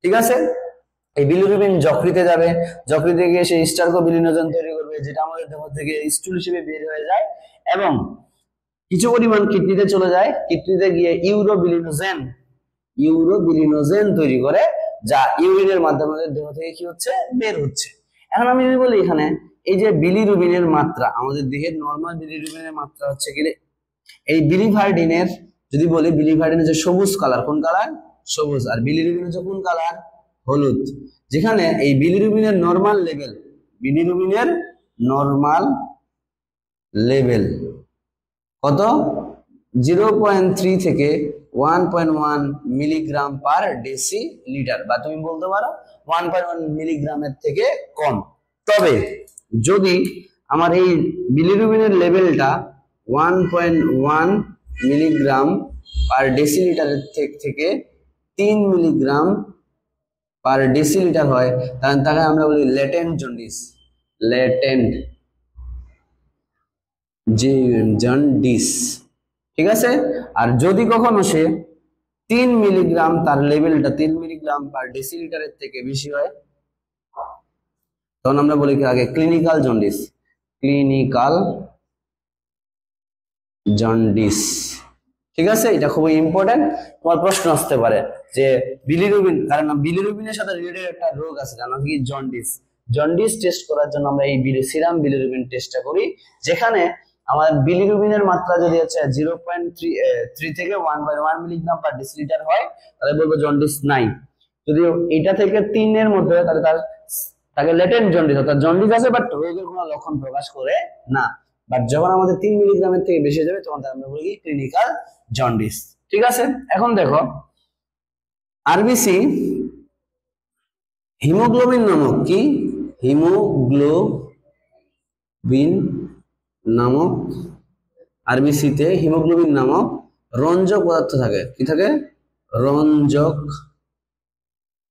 ঠিক আছে, এই বিলিরুবিন যকৃতে যাবে, যকৃতে গিয়ে সেই স্টার্কোবিলিনোজেন তৈরি করবে, যেটা আমাদের দেহ থেকে স্টুল হিসেবে বের হয়ে যায়, এবং কিছু পরিমাণ কিডনিতে চলে যায়, কিডনিতে গিয়ে ইউরোবিলিনোজেন তৈরি করে, যা ইউরিনের মাধ্যমে দেহ থেকে কি হচ্ছে, বের হচ্ছে। এখন আমি যদি বলি এখানে এই যে বিলিরুবিনের মাত্রা, আমাদের দেহের নরমাল বিলিরুবিনের মাত্রা হচ্ছে কি, এই বিলিভার্ডিনের যদি বলি, বিলিভার্ডিনের যে সবুজ কালার, কোন কালার, সবুজ, আর বিলিরুবিনের যে কোন কালার, হলুদ। যেখানে এই বিলিরুবিনের নরমাল লেভেল কত, 0.3 থেকে 1.1 মিলিগ্রাম পার ডেসিলিটার, বা তুমি বলতে পারো 1.1 মিলিগ্রামের থেকে কম। তবে যদি আমার এই বিলিরুবিনের লেভেলটা 1.1 মিলিগ্রাম পার ডেসিলিটারের থেকে 3 মিলিগ্রাম পার ডেসিলিটার হয়, তাহলে তাকে আমরা বলি ল্যাটেন্ট জন্ডিস। ঠিক আছে, আর যদি কখনো সে 3 মিলিগ্রাম, তার লেভেলটা 3 মিলিগ্রাম পার ডেসিলিটারের থেকে বেশি হয়, তখন আমরা বলি আগে ক্লিনিক্যাল জন্ডিস। ঠিক আছে, এটা খুবই ইম্পর্টেন্ট, তোমার প্রশ্ন আসতে পারে যে বিলিরুবিন, কারণ বিলিরুবিনের সাথে রিলেটেড একটা রোগ আছে জানো কি, জন্ডিস টেস্ট করার জন্য আমরা এই সিরাম বিলিরুবিন টেস্টটা করি, যেখানে আমাদের বিলিরুবিনের মাত্রা যদি হচ্ছে 0.3 থেকে 1.1 মিলিগ্রাম পার ডেসিলিটার হয়, তাহলে বলবো জন্ডিস নাই। যদি এটা থেকে 3 এর মধ্যে হয়, তাহলে তাকে ল্যাটেন্ট জন্ডিস, অর্থাৎ জন্ডিস আছে বাট রোগের কোনো লক্ষণ প্রকাশ করে না। বাট যখন আমাদের 3 মিলিগ্রামের থেকে বেশি যাবে, তখন আমরা বলি ক্লিনিক্যাল জন্ডিস। ঠিক আছে, এখন দেখো আরবিসি হিমোগ্লোবিন নামক আরবিসিতে হিমোগ্লোবিন নামক রঞ্জক পদার্থ থাকে। কি থাকে? রঞ্জক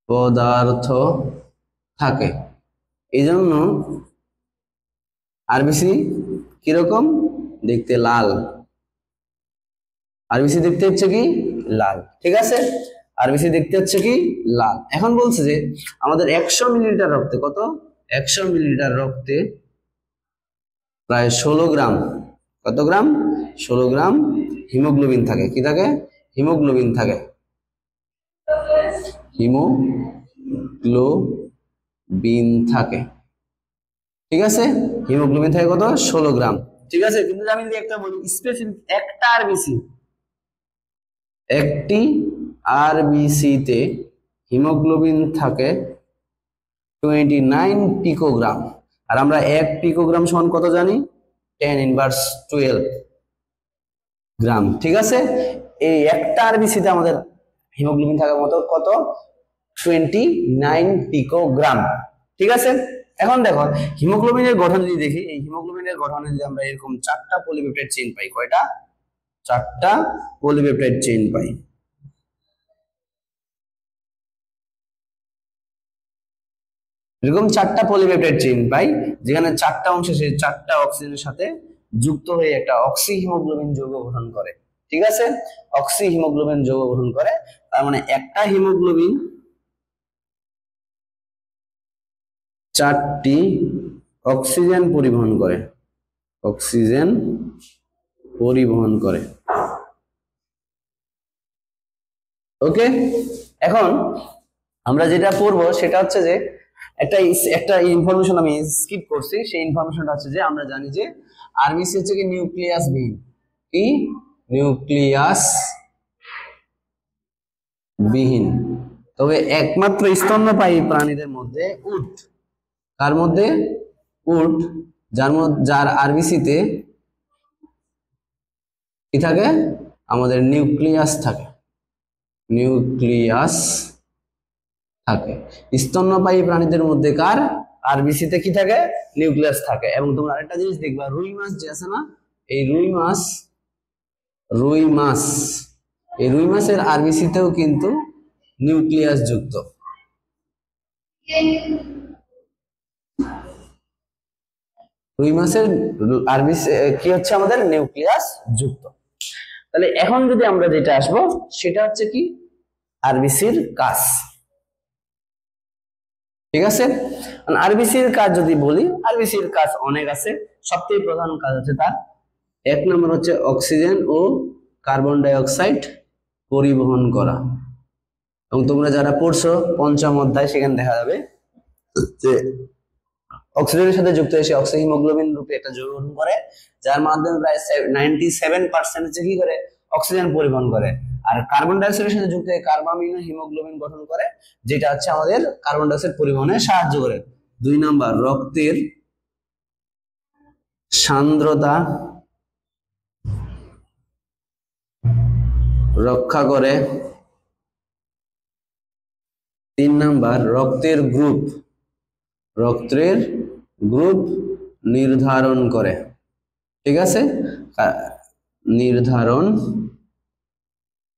পদার্থ থাকে। এই জন্য আরবিসি কিরকম দেখতে, লাল। আরবিসি দেখতে হচ্ছে কি লাল। ঠিক আছে, আরবিসি দেখতে হচ্ছে কি লাল। এখন বলছে যে আমাদের 100 মিলিলিটার রক্তে কত, 100 মিলিলিটার রক্তে প্রায় 16 গ্রাম, কত গ্রাম, 16 গ্রাম হিমোগ্লোবিন থাকে। কি থাকে? হিমোগ্লোবিন থাকে। হিমোগ্লোবিন থাকে। ঠিক আছে, হিমোগ্লোবিন থাকে কত, 16 গ্রাম। ঠিক আছে, কিন্তু আমি যদি একটা বলি স্পেসিফিক একটা আরবিসি, একটি আরবিসিতে হিমোগ্লোবিন থাকে 29 পিকোগ্রাম, আর আমরা 1 পিকোগ্রাম সমান কত জানি, 10^12 গ্রাম। ঠিক আছে, এই একটা আরবিসিতে আমাদের হিমোগ্লোবিন থাকার মতো কত, 29 পিকোগ্রাম। ঠিক আছে, এখন দেখো হিমোগ্লোবিনের গঠন যদি দেখি, এই হিমোগ্লোবিনের গঠনে যদি আমরা এরকম 4টা পলিপেপটাইড চেইন পাই, কয়টা, 4টা পলিপেপটাইড চেইন পাই। এরকম 4টা পলিপেপটাইড চেইন পাই, যেখানে 4টা অংশে সেই 4টা অক্সিজেনের সাথে যুক্ত হয়ে একটা অক্সি হিমোগ্লোবিন যৌগ গঠন করে। ঠিক আছে, অক্সি হিমোগ্লোবিন যৌগ গঠন করে। তার মানে একটা হিমোগ্লোবিন 4টি অক্সিজেন পরিবহন করে, অক্সিজেন পরিবহন করে। ওকে, এখন আমরা যেটা পড়বো সেটা হচ্ছে যে একটা ইনফরমেশন আমি স্কিপ করছি। সেই ইনফরমেশনটা হচ্ছে যে আমরা জানি যে আরবিসি হচ্ছে কি নিউক্লিয়াস বিহীন, কি নিউক্লিয়াস বিহীন, তবে একমাত্র স্তন্যপায়ী প্রাণীদের মধ্যে উট, কার মধ্যে, উট, যার আরবিসিতে কি থাকে, আমাদের নিউক্লিয়াস থাকে, নিউক্লিয়াস থাকে। স্তন্যপায়ী প্রাণীদের মধ্যে কার আরবিসিতে কি থাকে, নিউক্লিয়াস থাকে। এবং তোমরা আরেকটা জিনিস দেখবা, রুই মাছ যে আছে না, এই রুই মাছের আরবিসি তেও কিন্তু নিউক্লিয়াস যুক্ত। রুই মাছের আরবিসি কি হচ্ছে আমাদের নিউক্লিয়াস যুক্ত। তাহলে এখন যদি আমরা যেটা আসবো সেটা হচ্ছে কি আরবিসির কাজ। ঠিক আছে, আরবিসির কাজ যদি বলি, আরবিসির কাজ অনেক আছে। সবথেকে প্রধান কাজ হচ্ছে তার 1 নম্বর হচ্ছে অক্সিজেন ও কার্বন ডাই অক্সাইড পরিবহন করা। এবং তোমরা যারা পড়ছো 5ম অধ্যায়, সেখানে দেখা যাবে যে অক্সিজেনের সাথে যুক্ত এসে অক্সিহিমোগ্লোবিন রূপে একটা যৌগ গঠন করে, যার মাধ্যমে প্রায় 97% হচ্ছে কি করে অক্সিজেন পরিবহন করে। আর কার্বন ডাই অক্সাইডের সাথে যুক্ত হয়ে কার্বামিনো হিমোগ্লোবিন গঠন করে, যেটা হচ্ছে আমাদের কার্বন ডাই অক্সাইড পরিবহনে সাহায্য করে। 2 নম্বর রক্তের সান্দ্রতা রক্ষা করে। 3 নম্বর রক্তের গ্রুপ নির্ধারণ করে। ঠিক আছে, নির্ধারণ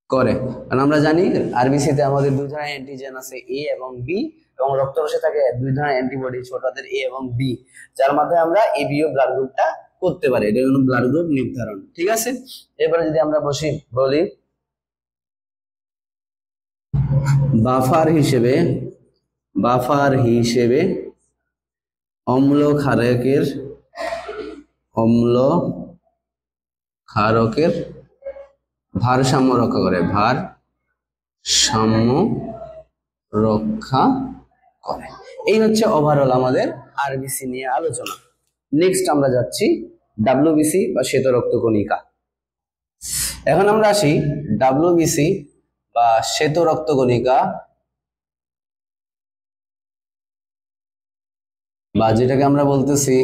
করে। কারণ আমরা জানি আরবিসিতে আমাদের 2 ধরনের অ্যান্টিজেন আছে, এ এবং বি, এবং রক্তকোষে থাকে 2 ধরনের অ্যান্টিবডি, ছোটদের এ এবং বি, যার মাধ্যমে আমরা এবিও ব্লাড গ্রুপটা করতে পারি। এটা হলো ব্লাড গ্রুপ নির্ধারণ। ঠিক আছে, এবারে যদি আমরা বলি বাফার হিসেবে অম্ল ক্ষারকের ভারসাম্য রক্ষা করে। এই হচ্ছে ওভারঅল আমাদের আরবিসি নিয়ে আলোচনা। নেক্সট আমরা যাচ্ছি ডাব্লিউবিসি বা শ্বেত রক্তকণিকা। এখন আমরা আসি ডাব্লিউবিসি বা শ্বেত রক্তকণিকা, বা যেটাকে আমরা বলতেছি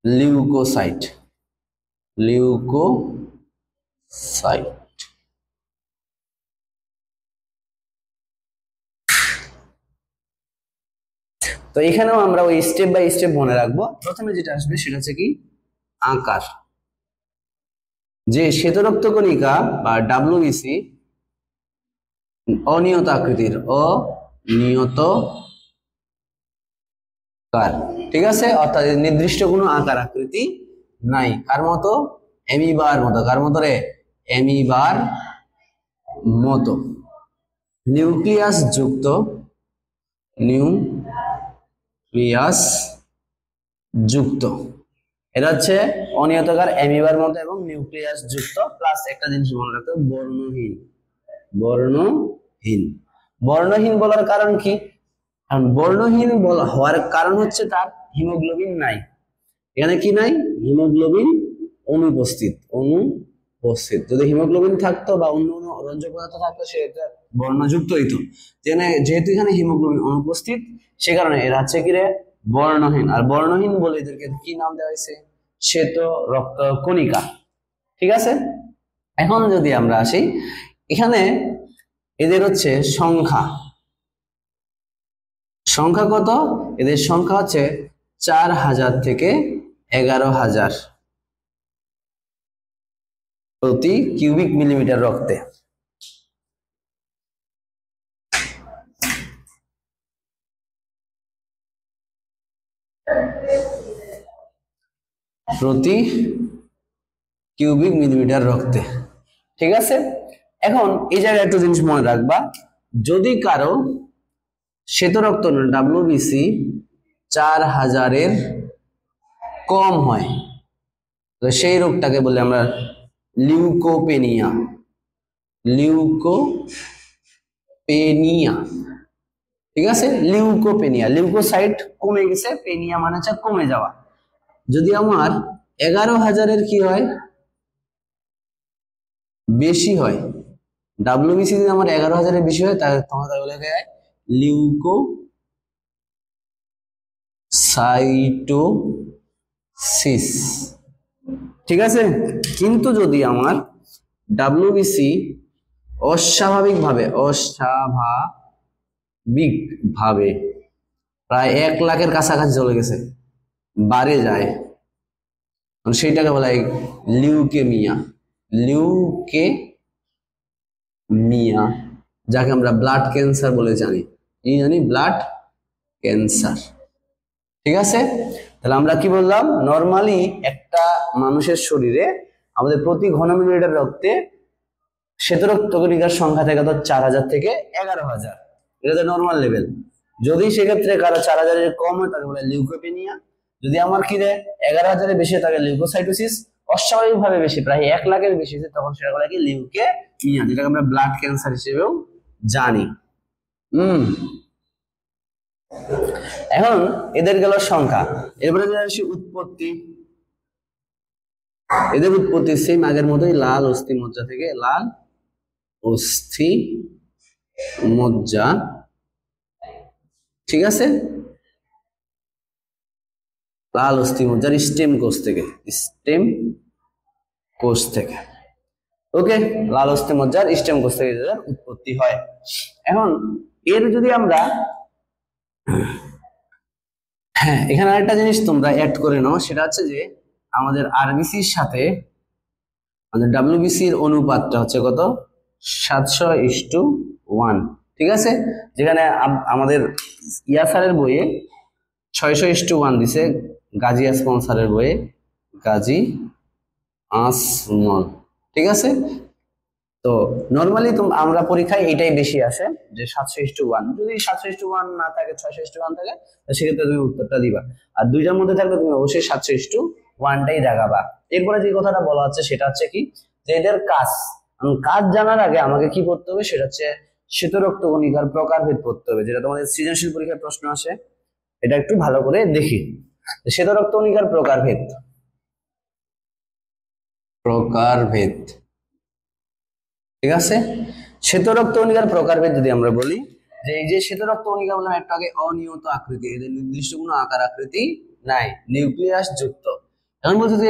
লিউকোসাইট। তো এখানেও আমরা ওই স্টেপ বাই স্টেপ মনে রাখবো। প্রথমে যেটা আসবে সেটা হচ্ছে কি আকার। যে শ্বেত রক্তকণিকা বা ডাব্লিউবিসি অনিয়ত আকৃতির, ঠিক আছে, অর্থাৎ নির্দিষ্ট কোনো আকার আকৃতি নাই। কার মতো? অ্যামিবার মতো। কার মতো রে? অ্যামিবার মতো। নিউক্লিয়াস যুক্ত, এটা হচ্ছে অনিয়তাকার অ্যামিবার মতো এবং নিউক্লিয়াস যুক্ত। প্লাস একটা জিনিস মনে রাখতে হবে, বর্ণহীন বলার কারণ কি? কারণ বর্ণহীন হওয়ার কারণ হচ্ছে তার হিমোগ্লোবিন নাই। এখানে কি নাই? হিমোগ্লোবিন অনুপস্থিত। যদি হিমোগ্লোবিন থাকতো বা অন্য রঞ্জক পদার্থ থাকতো, সেটা বর্ণযুক্ত হইতো। যেহেতু এখানে হিমোগ্লোবিন অনুপস্থিত, সে কারণে এরা হচ্ছে কি রে বর্ণহীন। আর বর্ণহীন বলে এদেরকে কি নাম দেওয়া হয়েছে? শ্বেত রক্তকণিকা। ঠিক আছে, এখন যদি আমরা আসি এখানে, এদের হচ্ছে সংখ্যা কত? এদের সংখ্যা হচ্ছে 4000 থেকে 11000 প্রতি কিউবিক মিলিমিটার রক্তে। ঠিক আছে, এখন এই জায়গায় একটা জিনিস মনে রাখবা, যদি কারো শ্বেত রক্ত ডাব্লিউবিসি 4000-এর কম হয়, তো সেই রোগটাকে বলে আমরা লিউকোপেনিয়া। ঠিক আছে, লিউকোপেনিয়া। লিউকোসাইট কমে গেছে, পেনিয়া মানে হচ্ছে কমে যাওয়া। যদি আমার 11000-এর কি হয়? বেশি হয়। ডাব্লিউবিসি যদি আমার 11000-এর বেশি হয়, তাহলে তোমাদের বলে যায় লিউকোসাইটোসিস। ঠিক আছে, কিন্তু যদি আমার ডাব্লিউবিসি অস্বাভাবিকভাবে প্রায় 1 লাখের কাছাকাছি চলে গেছে, বাড়ে যায়, সেইটাকে বলা হয় লিউকেমিয়া। লিউকেমিয়া, যাকে আমরা ব্লাড ক্যান্সার বলে জানি, ব্লাড ক্যান্সার। ঠিক আছে, তাহলে আমরা কি বললাম, নরমালি একটা মানুষের শরীরে আমাদের প্রতি ঘন মিলিলিটার রক্তে শ্বেতরক্ত কণিকার সংখ্যা থাকে তো 4000 থেকে 11000, এটা নরমাল লেভেল। যদি সেক্ষেত্রে কারো 4000 এর কম হয় তাকে বলে লিউকোপেনিয়া। যদি আমার কি রে 11000 এর বেশি থাকে লিউকোসাইটোসিস, অস্বাভাবিক ভাবে বেশি প্রায় 1 লাখের বেশি তখন সেটা বলে কি লিউকেমিয়া, যেটাকে আমরা ব্লাড ক্যান্সার হিসেবেও জানি। এখন এদের গেল সংখ্যা, এরপরে আসি উৎপত্তি। এদের উৎপত্তি সেম আগের মতোই, লাল অস্থি মজ্জা থেকে, লাল অস্থি মজ্জা। ঠিক আছে, লাল অস্থি মজ্জার স্টেম কোষ থেকে, স্টেম কোষ থেকে। ওকে, লাল অস্থি মজ্জার স্টেম কোষ থেকে উৎপত্তি হয়। এখন এর যদি আমরা, হ্যাঁ এখানে আরেকটা জিনিস তোমরা অ্যাড করে নাও, সেটা হচ্ছে যে আমাদের আরবিসির সাথে আমাদের ডাব্লিউবিসির অনুপাতটা হচ্ছে কত, 700:1। ঠিক আছে, যেখানে আমাদের ইয়াসারের বইয়ে 600:1 দিছে, গাজী আসমল স্যারের বইয়ে গাজী আসমল। ঠিক আছে, তো নরমালি আমরা পরীক্ষায় এটাই বেশি আসে যে 700:1। যদি 700:1 না থাকে, 600:1 থাকে, সেক্ষেত্রে তুমি উত্তরটা দিবা। আর দুইটার মধ্যে থাকলে তুমি অবশ্যই 700:1টাই দেখাবা। এরপরে যে কথাটা বলা হচ্ছে সেটা হচ্ছে কি, যে এদের কাজ জানার আগে আমাকে কি করতে হবে, সেটা হচ্ছে শ্বেতরক্ত কণিকার প্রকারভেদ পড়তে হবে, যেটা তোমাদের সৃজনশীল পরীক্ষায় প্রশ্ন আসে। এটা একটু ভালো করে দেখি, শ্বেতরক্ত কণিকার প্রকারভেদ। ঠিক আছে, শ্বেতরক্ত কণিকার প্রকারভেদ যদি আমরা বলি, যে এই যে শ্বেতরক্ত কণিকা বললাম একটু আগে, অনিয়ত আকৃতি, এদের নির্দিষ্ট কোনো আকার আকৃতি নাই, নিউক্লিয়াস যুক্ত। এখন বলছে যে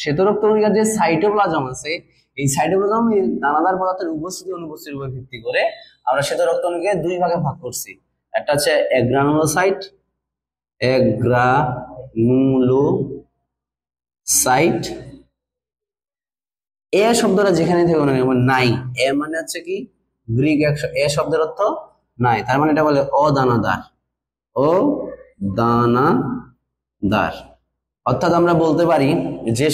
শ্বেতরক্ত কণিকার যে সাইটোপ্লাজম আছে, এই সাইটোপ্লাজম দানাদার পদার্থের উপস্থিতি অনুপস্থিতির উপর ভিত্তি করে আমরা শ্বেতরক্ত কণিকাকে দুই ভাগে ভাগ করছি। একটা হচ্ছে অ্যাগ্রানুলোসাইট, এ শব্দটা যেখানে থেকে নাই, এ মানে হচ্ছে কি গ্রিক এ শব্দের অর্থ নাই, তার মানে এটা বলে অদানাদার, অর্থাৎ আমরা বলতে পারি যে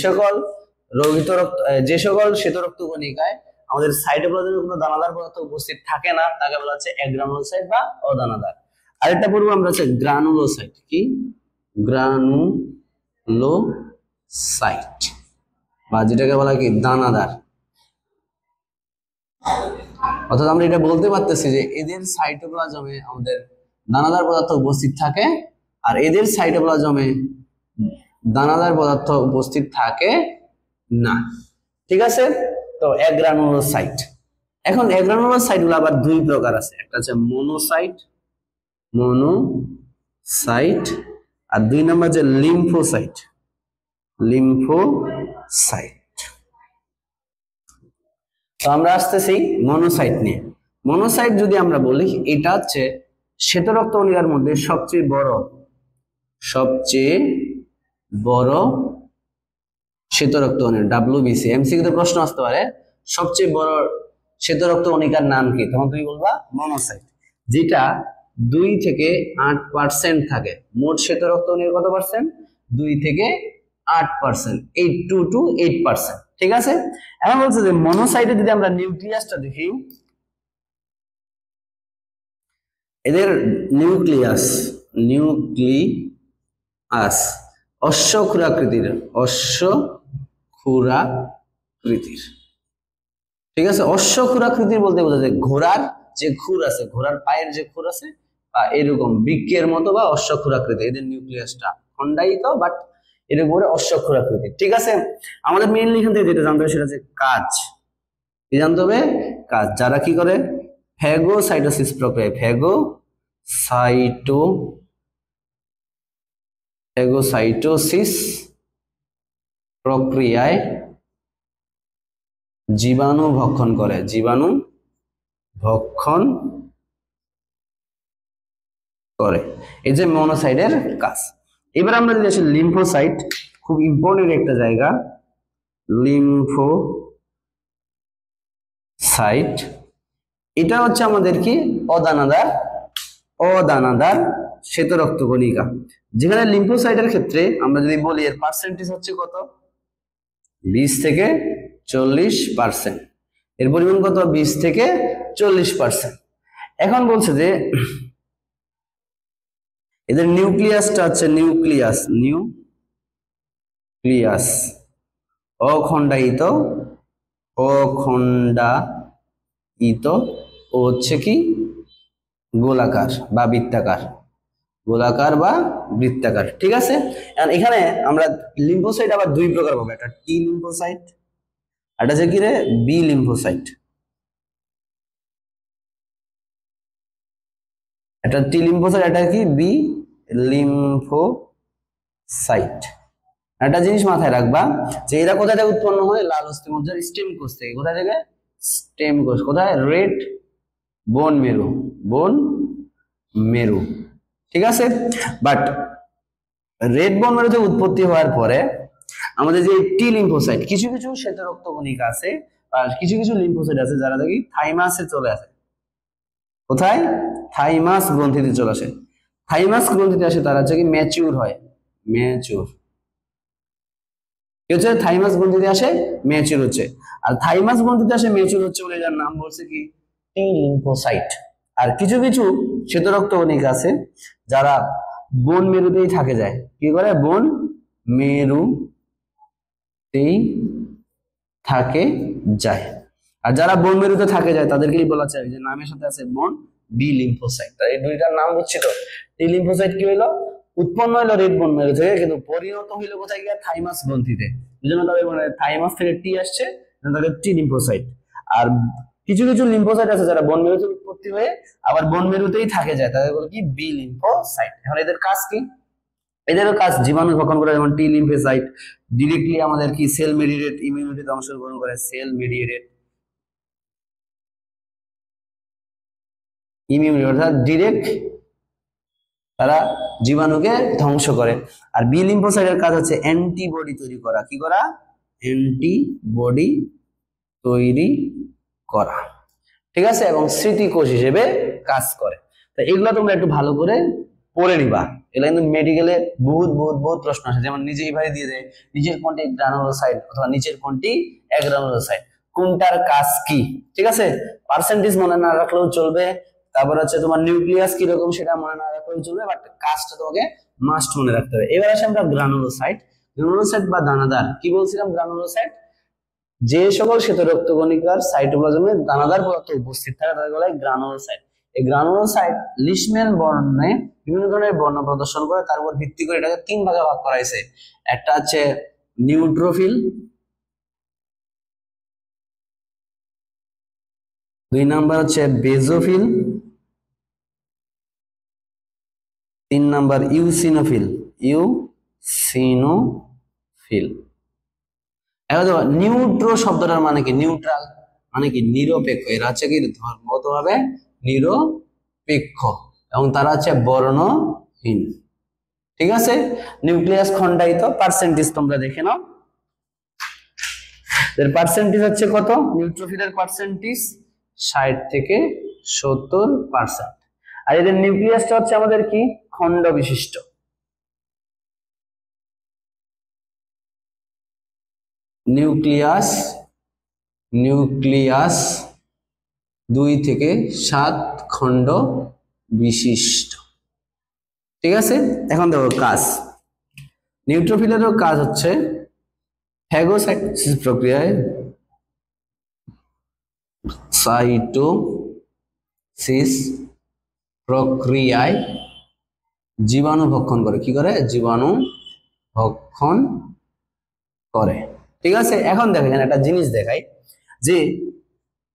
সকল শ্বেতরক্ত কণিকায় আমাদের সাইটোপ্লাজমে কোনো দানাদার পদার্থ উপস্থিত থাকে না, তাকে বলা হচ্ছে অ্যাগ্রানুলোসাইট বা অদানাদার। আরেকটা পড়বো আমরা হচ্ছে গ্রানুলোসাইট। কি গ্রানুলোসাইট, বা যেটাকে বলা কি দানাদার। অর্থাৎ আমরা এটা বলতে পারতেছি যে এদের সাইটোপ্লাজমে আমাদের দানাদার পদার্থ উপস্থিত থাকে, আর এদের সাইটোপ্লাজমে দানাদার পদার্থ উপস্থিত থাকে না। ঠিক আছে, তো অ্যাগ্রানুলোসাইট। এখন অ্যাগ্রানুলোসাইট গুলো আবার দুই প্রকার আছে, একটা হচ্ছে মনোসাইট, আর দুই নম্বর যে লিম্ফোসাইট। তো আমরা আসতেছি মনোসাইট নিয়ে। মনোসাইট যদি আমরা বলি, এটা হচ্ছে শ্বেতরক্ত কণিকার মধ্যে সবচেয়ে বড় শ্বেতরক্ত কণিকা, ডাব্লিউবিসি। এমসিকিউতে প্রশ্ন আসতে পারে সবচেয়ে বড় শ্বেতরক্ত কণিকার নাম কি, তখন তুমি বলবা মনোসাইট, যেটা 2 থেকে 8% থাকে। মোট শ্বেতরক্ত কণিকার কত পার্সেন্ট? 2 থেকে 8%, 82 to 8%। ঠিক আছে, এখন বলছে যে মনোসাইটে যদি আমরা নিউক্লিয়াসটা দেখি, এদের নিউক্লিয়াস অশ্বক্ষুরাকৃতির। ঠিক আছে, অশ্বক্ষুরাকৃতির বলতে বোঝা যায় ঘোড়ার যে খুর আছে, ঘোড়ার পায়ের যে খুর আছে, বা এরকম বৃক্কের মতো বা অশ্বক্ষুরাকৃতি। এদের নিউক্লিয়াসটা খন্ডায়িত, বাট এরকম করে অশ্বক্ষুরাকৃতি। ঠিক আছে, আমাদের মেইনলি এখান থেকে যেটা জানতে হবে সেটা হচ্ছে কাজ। কি জানতে হবে? কাজ। যারা কি করে ফ্যাগোসাইটোসিস প্রক্রিয়ায়, ফ্যাগোসাইটোসিস প্রক্রিয়ায় জীবাণু ভক্ষণ করে, এই যে মনোসাইটের কাজ। এবার আমরা যদি আসি লিম্ফোসাইট, খুব ইম্পর্টেন্ট একটা জায়গা, লিম্ফোসাইট। এটা হচ্ছে আমাদের কি অদানাদার শ্বেত রক্তকণিকা, যেখানে লিম্ফোসাইটের ক্ষেত্রে আমরা যদি বলি এর পার্সেন্টেজ হচ্ছে কত, 20 থেকে 40%। এর পরিমাণ কত, 20 থেকে 40%। এখন বলছে যে এদের নিউক্লিয়াসটা হচ্ছে নিউক্লিয়াস অখণ্ডায়িত ও হচ্ছে কি গোলাকার বা বৃত্তাকার, ঠিক আছে। এখানে আমরা লিম্ফোসাইট আবার দুই প্রকার পাবো, একটা টি লিম্ফোসাইট, এটা হচ্ছে কি রে, বি লিম্ফোসাইট। এটা টি লিম্ফোসাইট, এটা কি বি লিম্ফোসাইট। একটা জিনিস মাথায় রাখবা যে এরা কোথা থেকে উৎপন্ন হয়, লাল অস্থিমজ্জার স্টেম কোষ থেকে। কোথায় থেকে? স্টেম কোষ। কোথায়? রেড বোন মেরু, ঠিক আছে। বাট রেড বোন মেরুতে উৎপত্তি হওয়ার পরে আমাদের যে টি লিম্ফোসাইট, কিছু কিছু শ্বেত রক্তকণিকা আছে আর কিছু কিছু লিম্ফোসাইট আছে যারা দেখি থাইমাসে চলে আসে। কোথায়? থাইমাস গ্রন্থিতে চলে আসে। থাইমাস গ্রন্থিতে আসে তারা হচ্ছে কি ম্যাচিউর হয়, থাইমাস গ্রন্থিতে আসে ম্যাচিউর হচ্ছে। আর থাইমাস গ্রন্থিতে আসে ম্যাচিউর হচ্ছে বলে যার নাম বলছে কি টি লিম্ফোসাইট। আর কিছু কিছু শ্বেত রক্তকণিকা আছে যারা বোন মেরুতেই থাকে যায়। কি করে? বোন মেরুতেই থাকে যায়। আর যারা বোন মেরুতে থাকে যায় তাদেরকেই বলা যায় যে নামের সাথে আছে বোন বি লিম্ফোসাইট। এই দুইটার নাম হচ্ছে তো টি লিম্ফোসাইট কি হইলো, উৎপন্ন হইলো রেড বোন মেরু থেকে, কিন্তু পরিণত হইলো কোথায় গিয়ে? থাইমাস গ্রন্থিতে। এই জন্য তাদের মানে থাইমাস থেকে টি আসছে, তাদের টি লিম্ফোসাইট। আর কিছু কিছু লিম্ফোসাইট আছে যারা বোন মেরুতে উৎপত্তি হয়ে আবার বোন মেরুতেই থাকে যায়, তাদের বলে কি বি লিম্ফোসাইট। এখন এদের কাজ কি? এদেরও কাজ জীবাণু ভক্ষণ করে, যেমন টি লিম্ফোসাইট ডিরেক্টলি আমাদের কি সেল মেডিয়েটেড ইমিউনিটিতে অংশগ্রহণ করে, সেল মেডিয়েটেড ইমিউনিটি, অর্থাৎ ডিরেক্ট তারা জীবাণুকে ধ্বংস করে। আর বি লিম্ফোসাইটের কাজ হচ্ছে অ্যান্টিবডি তৈরি করা। কি করা? অ্যান্টিবডি তৈরি করা, ঠিক আছে, এবং স্মৃতিকোষ হিসেবে কাজ করে। তো এগুলো তোমরা একটু ভালো করে পড়ে নিবা। এগুলো কিন্তু মেডিকেলে বহুত প্রশ্ন আসে, যেমন নিজেই ভাই দিয়ে দেয় নিচের কোনটি গ্রানুলোসাইট অথবা নিচের কোনটি অ্যাগ্রানুলোসাইট, কোনটার কাজ কি, ঠিক আছে। পার্সেন্টেজ মনে না রাখলেও চলবে, তারপর হচ্ছে তোমার নিউক্লিয়াস কিরকম সেটা মনে না রাখলেও চলবে, বাট কাজটা তোমাকে মাস্ট মনে রাখতে হবে। এবার আসে আমরা গ্রানুলোসাইট বা দানাদার। কি বলছিলাম? গ্রানুলোসাইট যে সকল শ্বেত রক্তকণিকার সাইটোপ্লাজমে দানাদার পদার্থ উপস্থিত থাকে তাদের বলা হয় গ্রানুলোসাইট। এই গ্রানুলোসাইট লিশম্যান বর্ণে বিভিন্ন ধরনের বর্ণ প্রদর্শন করে, তার উপর ভিত্তি করে এটাকে তিন ভাগে ভাগ করা হয়েছে। একটা হচ্ছে নিউট্রোফিল, দুই নাম্বার হচ্ছে বেজোফিল, তিন নাম্বার ইউসিনোফিল। এখন দেখো নিউট্রো শব্দটার মানে কি? নিউট্রাল মানে কি? নিরপেক্ষ। এরা হচ্ছে কি ধর্মগতভাবে নিরপেক্ষ এবং তারা হচ্ছে বর্ণহীন, ঠিক আছে। নিউক্লিয়াস খণ্ডায়িত। পার্সেন্টেজ তোমরা দেখে নাও, এর পার্সেন্টেজ হচ্ছে কত? নিউট্রোফিলের পার্সেন্টেজ 60 থেকে 70%। আর এদের নিউক্লিয়াসটা হচ্ছে আমাদের কি খণ্ড বিশিষ্ট। নিউক্লিয়াস 2 থেকে 7 খণ্ড বিশিষ্ট, ঠিক আছে। এখন দেখো কাজ, নিউট্রোফিলেরও কাজ হচ্ছে ফ্যাগোসাইটোসিস প্রক্রিয়ায় জীবাণু ভক্ষণ করে। কি করে? জীবাণু ভক্ষণ করে, ঠিক আছে। এখন দেখো এখানে একটা জিনিস দেখাই যে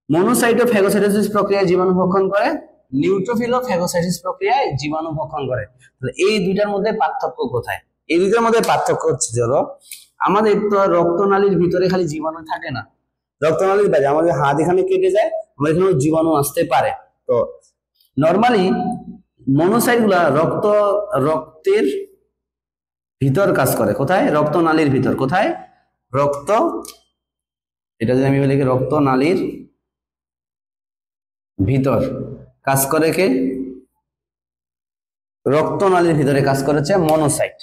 মনোসাইটো ফ্যাগোসাইটোসিস প্রক্রিয়ায় জীবাণু ভক্ষণ করে, নিউট্রোফিল ফ্যাগোসাইটোসিস প্রক্রিয়ায় জীবাণু ভক্ষণ করে। তাহলে এই দুইটার মধ্যে পার্থক্য কোথায়? এই দুইটার মধ্যে পার্থক্য হচ্ছে ধরো আমাদের তো রক্তনালীর ভিতরে খালি জীবাণু থাকে না, রক্তনালীর বাইরে আমাদের হাত এখানে কেটে যায়, আমাদের এখানেও জীবাণু আসতে পারে। তো নর্মালি মনোসাইট গুলা রক্তের ভিতর কাজ করে, কোথায়? রক্তনালীর ভিতর। কোথায়? রক্ত, এটা যদি আমি বলি রক্তনালীর ভিতর কাজ করে কে? রক্তনালীর ভিতরে কাজ করেছে মনোসাইট।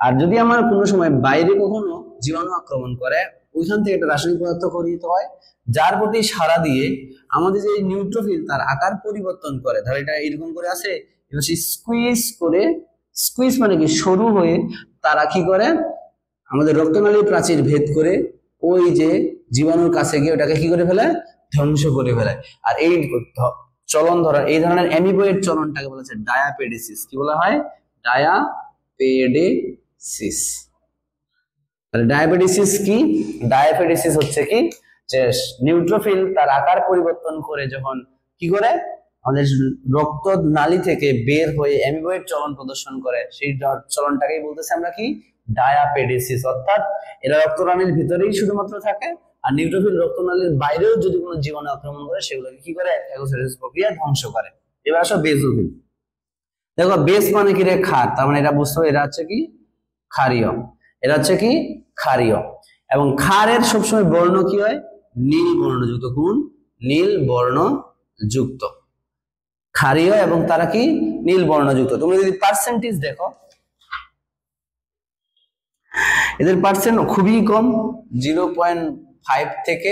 আর যদি আমার কোনো সময় বাইরে কখনো জীবাণু আক্রমণ করে, ওইখান থেকে একটা রাসায়নিক পদার্থ খরিত হয়, যার প্রতি সাড়া দিয়ে আমাদের যে নিউট্রোফিল তার আকার পরিবর্তন করে। ধর এটা এরকম করে আছে, এবার সে স্কুইজ করে, স্কুইজ মানে কি সরু হয়ে, তারা কি করে আমাদের রক্তনালীর প্রাচীর ভেদ করে ওই যে জীবাণুর কাছে গিয়ে ওটাকে কি করে ফেলে? ধ্বংস করে ফেলে। আর এই চলন ধরা, এই ধরনের অ্যামিবয়েড চলনটাকে বলা হচ্ছে ডায়াপেডিসিস। কি বলা হয়? ডায়াপেডিসিস। তাহলে ডায়াপেডিসিস কি? ডায়াপেডিসিস হচ্ছে কি, যে নিউট্রোফিল তার আকার পরিবর্তন করে যখন কি করে আমাদের রক্ত নালী থেকে বের হয়ে অ্যামিবয়েড চলন প্রদর্শন করে, সেই চলনটাকেই বলতেছে আমরা কি? ডায়াপেডিসিস। অর্থাৎ এরা রক্তনালীর ভিতরেই শুধুমাত্র থাকে, আর নিউট্রোফিল রক্তনালীর বাইরেও যদি কোনো জীবাণু আক্রমণ করে সেগুলোকে কি করে? ফ্যাগোসাইটোসিস প্রক্রিয়া ধ্বংস করে। এবার আসো বেসোফিল। দেখো বেস মানে কি রে? ক্ষার। তার মানে এটা বুঝতে হবে, এরা হচ্ছে কি ক্ষারীয়। এরা হচ্ছে কি ক্ষারীয়। এবং ক্ষারের সবসময় বর্ণ কি হয়? নীল বর্ণযুক্ত। কোন? নীল বর্ণযুক্ত। ক্ষারীয় এবং তারা কি নীল বর্ণযুক্ত। তুমি যদি পার্সেন্টেজ দেখো, এদের পার্সেন্ট খুবই কম, 0.5 থেকে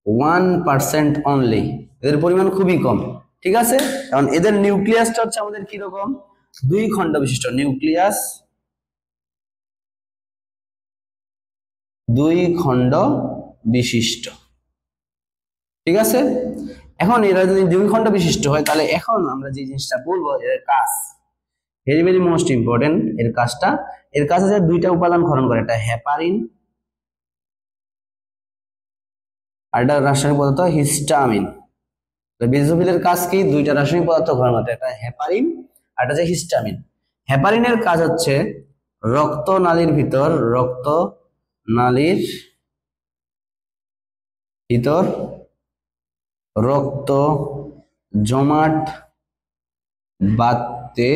1% অনলি। এদের পরিমাণ খুবই কম, ঠিক আছে? কারণ এদের নিউক্লিয়াসটা হচ্ছে আমাদের কিরকম? 2 খণ্ড বিশিষ্ট নিউক্লিয়াস, 2 খণ্ড বিশিষ্ট, ঠিক আছে? এখন এরা যদি 2 খণ্ড বিশিষ্ট হয়, তাহলে এখন আমরা যে জিনিসটা বলবো, এর কাজ ভেরি ভেরি মোস্ট ইম্পর্টেন্ট। এর কাজটা, এর কাজ আছে 2টা উপাদান ক্ষরণ করে, একটা হেপারিন আর একটা রাসায়নিক পদার্থ হিস্টামিন। বেসোফিলের কাজ কি? 2টা রাসায়নিক পদার্থ ক্ষরণ করতে, একটা হেপারিন আর একটা হচ্ছে হিস্টামিন। হেপারিনের কাজ হচ্ছে রক্তনালীর ভিতর, রক্তনালীর ভিতর রক্ত জমাট বাঁধতে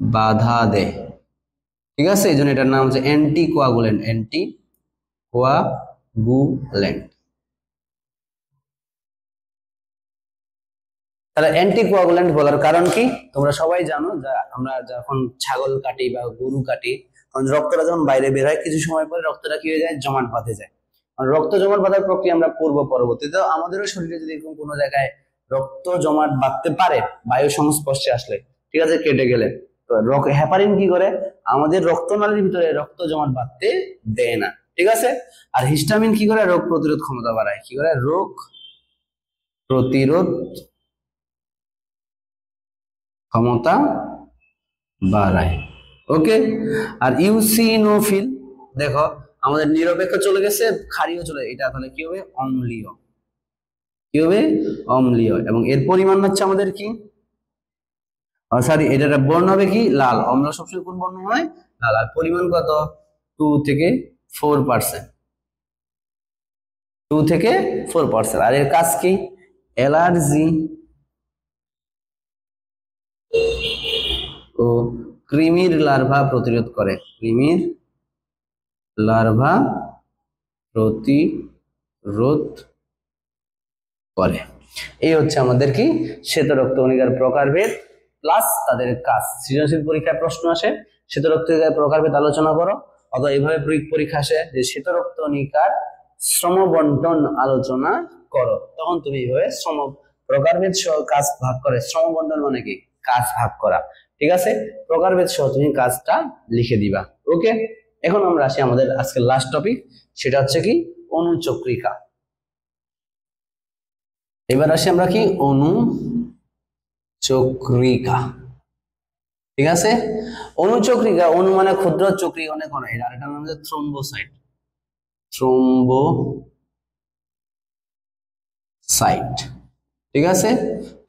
বাধা দেয়, ঠিক আছে? এই জন্য এটার নাম হচ্ছে অ্যান্টিকোয়াগুলেন্ট। অ্যান্টিকোয়াগুলেন্ট। তাহলে অ্যান্টিকোয়াগুলেন্ট বলার কারণ কি? তোমরা সবাই জানো যে আমরা যখন ছাগল কাটি বা গরু কাটি, তখন রক্তটা যখন বাইরে বের হয়, কিছু সময় পরে রক্তটা কি হয়ে যায়? জমাট বাঁধে যায়। রক্ত জমাট বাঁধার প্রক্রিয়া আমরা পূর্ব পরবর্তীতে আমাদেরও শরীরে যদি এরকম কোনো জায়গায় রক্ত জমাট বাঁধতে পারে বায়ু সংস্পর্শে আসলে, ঠিক আছে, কেটে গেলে, তো হেপারিন কি করে? আমাদের রক্তনালীর ভিতরে রক্ত জমাট বাঁধতে দেয় না, ঠিক আছে? আর হিস্টামিন কি করে? রোগ প্রতিরোধ ক্ষমতা বাড়ায়। কি করে? রোগ প্রতিরোধ ক্ষমতা বাড়ায়। ওকে। আর ইউসিনোফিল, দেখো আমাদের নিরপেক্ষ চলে গেছে, ক্ষারীয় চলে, এটা তাহলে কি হবে? অম্লীয়। কি হবে? অম্লীয়। এবং এর পরিমাণ হচ্ছে আমাদের কি, সরি, এটার বর্ণ হবে কি? লাল। অম্ল সবসময় কোন বর্ণ হয়? লাল। আর পরিমাণ কত? 2 থেকে 4%। 2 থেকে 4%। আর এর কাজ কি? অ্যালার্জি ও কৃমির লার্ভা প্রতিরোধ করে। কৃমির লার্ভা প্রতিরোধ করে। এই হচ্ছে আমাদের কি শ্বেত রক্তকণিকার প্রকারভেদ প্লাস তাদের কাজ। সৃজনশীল পরীক্ষায় প্রশ্ন আসে শ্বেত রক্তকণিকার প্রকারভেদ আলোচনা করো, অথবা এইভাবে পরীক্ষা আসে যে শ্বেত রক্তকণিকার শ্রম বন্টন আলোচনা করো, তখন তুমি এইভাবে শ্রম প্রকারভেদ সহ কাজ ভাগ করে, শ্রম বন্টন মানে কি? কাজ ভাগ করা, ঠিক আছে? প্রকারভেদ সহ তুমি কাজটা লিখে দিবা। ওকে। এখন আমরা আসি আমাদের আজকের লাস্ট টপিক, সেটা হচ্ছে কি? অনুচক্রিকা। এবার আসি আমরা কি? অনুচক্রিকা, ঠিক আছে? অনুচক্রিকা, অনু মানে ক্ষুদ্র, চক্রিকা মানে কোন, এর আরেকটা নাম হচ্ছে থ্রম্বোসাইট। থ্রম্বোসাইট, ঠিক আছে?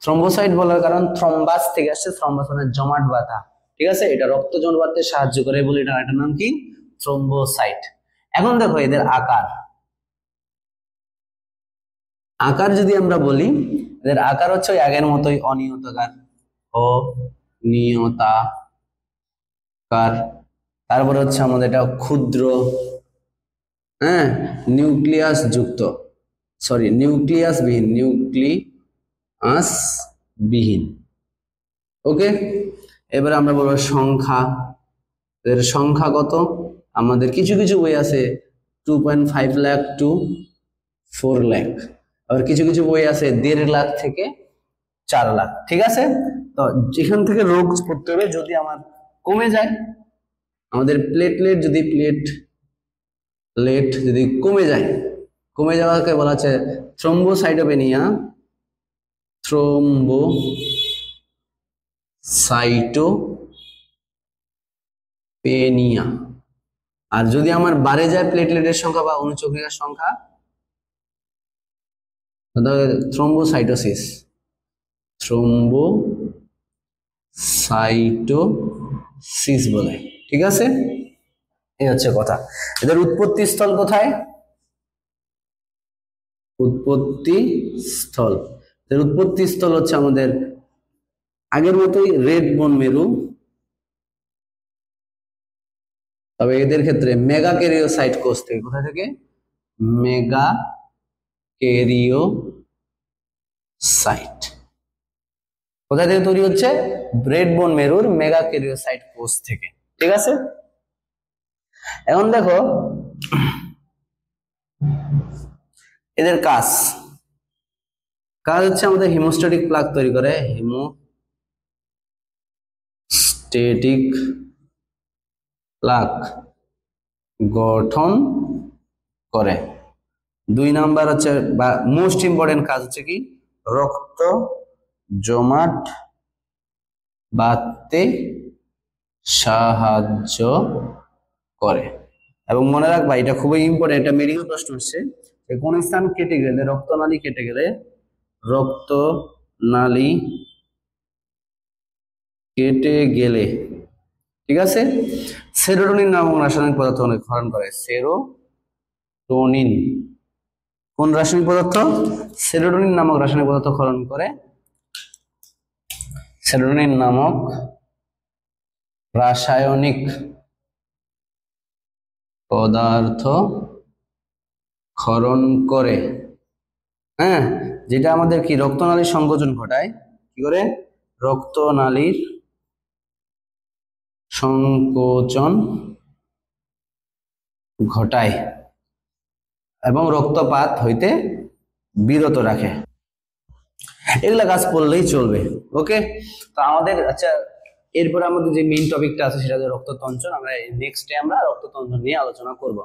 থ্রম্বোসাইট বলার কারণ থ্রম্বাস থেকে আসছে, থ্রম্বাস মানে জমাট বাঁধা, ঠিক আছে? এটা রক্ত জমাট বাঁধতে সাহায্য করে বলে এটা আরেকটা নাম কি? থ্রম্বোসাইট। এখন দেখো এদের আকার, আকার যদি আমরা বলি, এদের আকার হচ্ছে ওই আগের মতোই অনিয়তাকার, অনিয়তাকার। কার। তারপরে হচ্ছে আমাদের এটা ক্ষুদ্র, হ্যাঁ, নিউক্লিয়াস যুক্ত, সরি নিউক্লিয়াস বিহীন, নিউক্লিয়াস বিহীন। ওকে, এবারে আমরা বলবো সংখ্যা। এর সংখ্যা কত? আমাদের কিছু কিছু বই আছে 2.5 লাখ টু 4 লাখ, আবার কিছু কিছু বই আছে 1.5 লাখ থেকে 4 লাখ। ঠিক আছে, তো যেখান থেকে রোগ পড়তে হবে যদি আমার কমে যায়, আমাদের প্লেটলেট যদি প্লেট যদি কমে যায়, কমে যাওয়াকে বলা হচ্ছে থ্রম্বোসাইটোপেনিয়া, থ্রম্বোসাইটোপেনিয়া। আর যদি আমার বাড়ে যায় প্লেটলেটের সংখ্যা বা অনুচক্রিকার সংখ্যা, থ্রম্বোসাইটোসিস, থ্রম্বোসাইটোসিস বলে। ঠিক আছে, এই হচ্ছে কথা। এদের উৎপত্তি স্থল কোথায়? উৎপত্তি স্থল, এর উৎপত্তি স্থল হচ্ছে আমাদের আগের মতোই রেড বোন মেরু, তবে এদের ক্ষেত্রে মেগা ক্যারিওসাইট কোষ থেকে। কোথা থেকে? মেগা ক্যারিওসাইট। কোথা থেকে তৈরি হচ্ছে? রেড বোন মেরুর মেগা ক্যারিওসাইট কোষ থেকে। ঠিক আছে, এখন দেখো এদের কাজ হচ্ছে আমাদের হিমোস্ট্যাটিক প্লাক তৈরি করে, হিমোস্ট্যাটিক প্লাক গঠন করে। 2 নাম্বার হচ্ছে বা মোস্ট ইম্পর্টেন্ট কাজ হচ্ছে কি? রক্ত জমাট বাঁধতে সাহায্য করে। এবং মনে রাখবা এটা খুবই ইম্পর্টেন্ট, এটা মেডিকেল প্রশ্ন হচ্ছে যে কোন স্থান কেটে গেলে, রক্তনালী কেটে গেলে, রক্তনালী কেটে গেলে, ঠিক আছে, সেরোটোনিন নামক রাসায়নিক পদার্থ ক্ষরণ করে। সেরোটোনিন কোন রাসায়নিক পদার্থ? সেরোটোনিন নামক রাসায়নিক পদার্থ ক্ষরণ করে। সেরোটোনিন নামক রাসায়নিক পদার্থ ক্ষরণ করে, হ্যাঁ, যেটা আমাদের কি রক্তনালীর সংকোচন ঘটায়। কি করে? রক্তনালীর সংকোচন ঘটায় এবং রক্তপাত হইতে বিরত রাখে। এগুলা কাজ করলেই চলবে। ওকে, তো আমাদের আচ্ছা এরপরে আমাদের যে মেইন টপিকটা আছে সেটা হচ্ছে রক্ততঞ্চন। আমরা নেক্সট ডে আমরা রক্ততঞ্চন নিয়ে আলোচনা করব।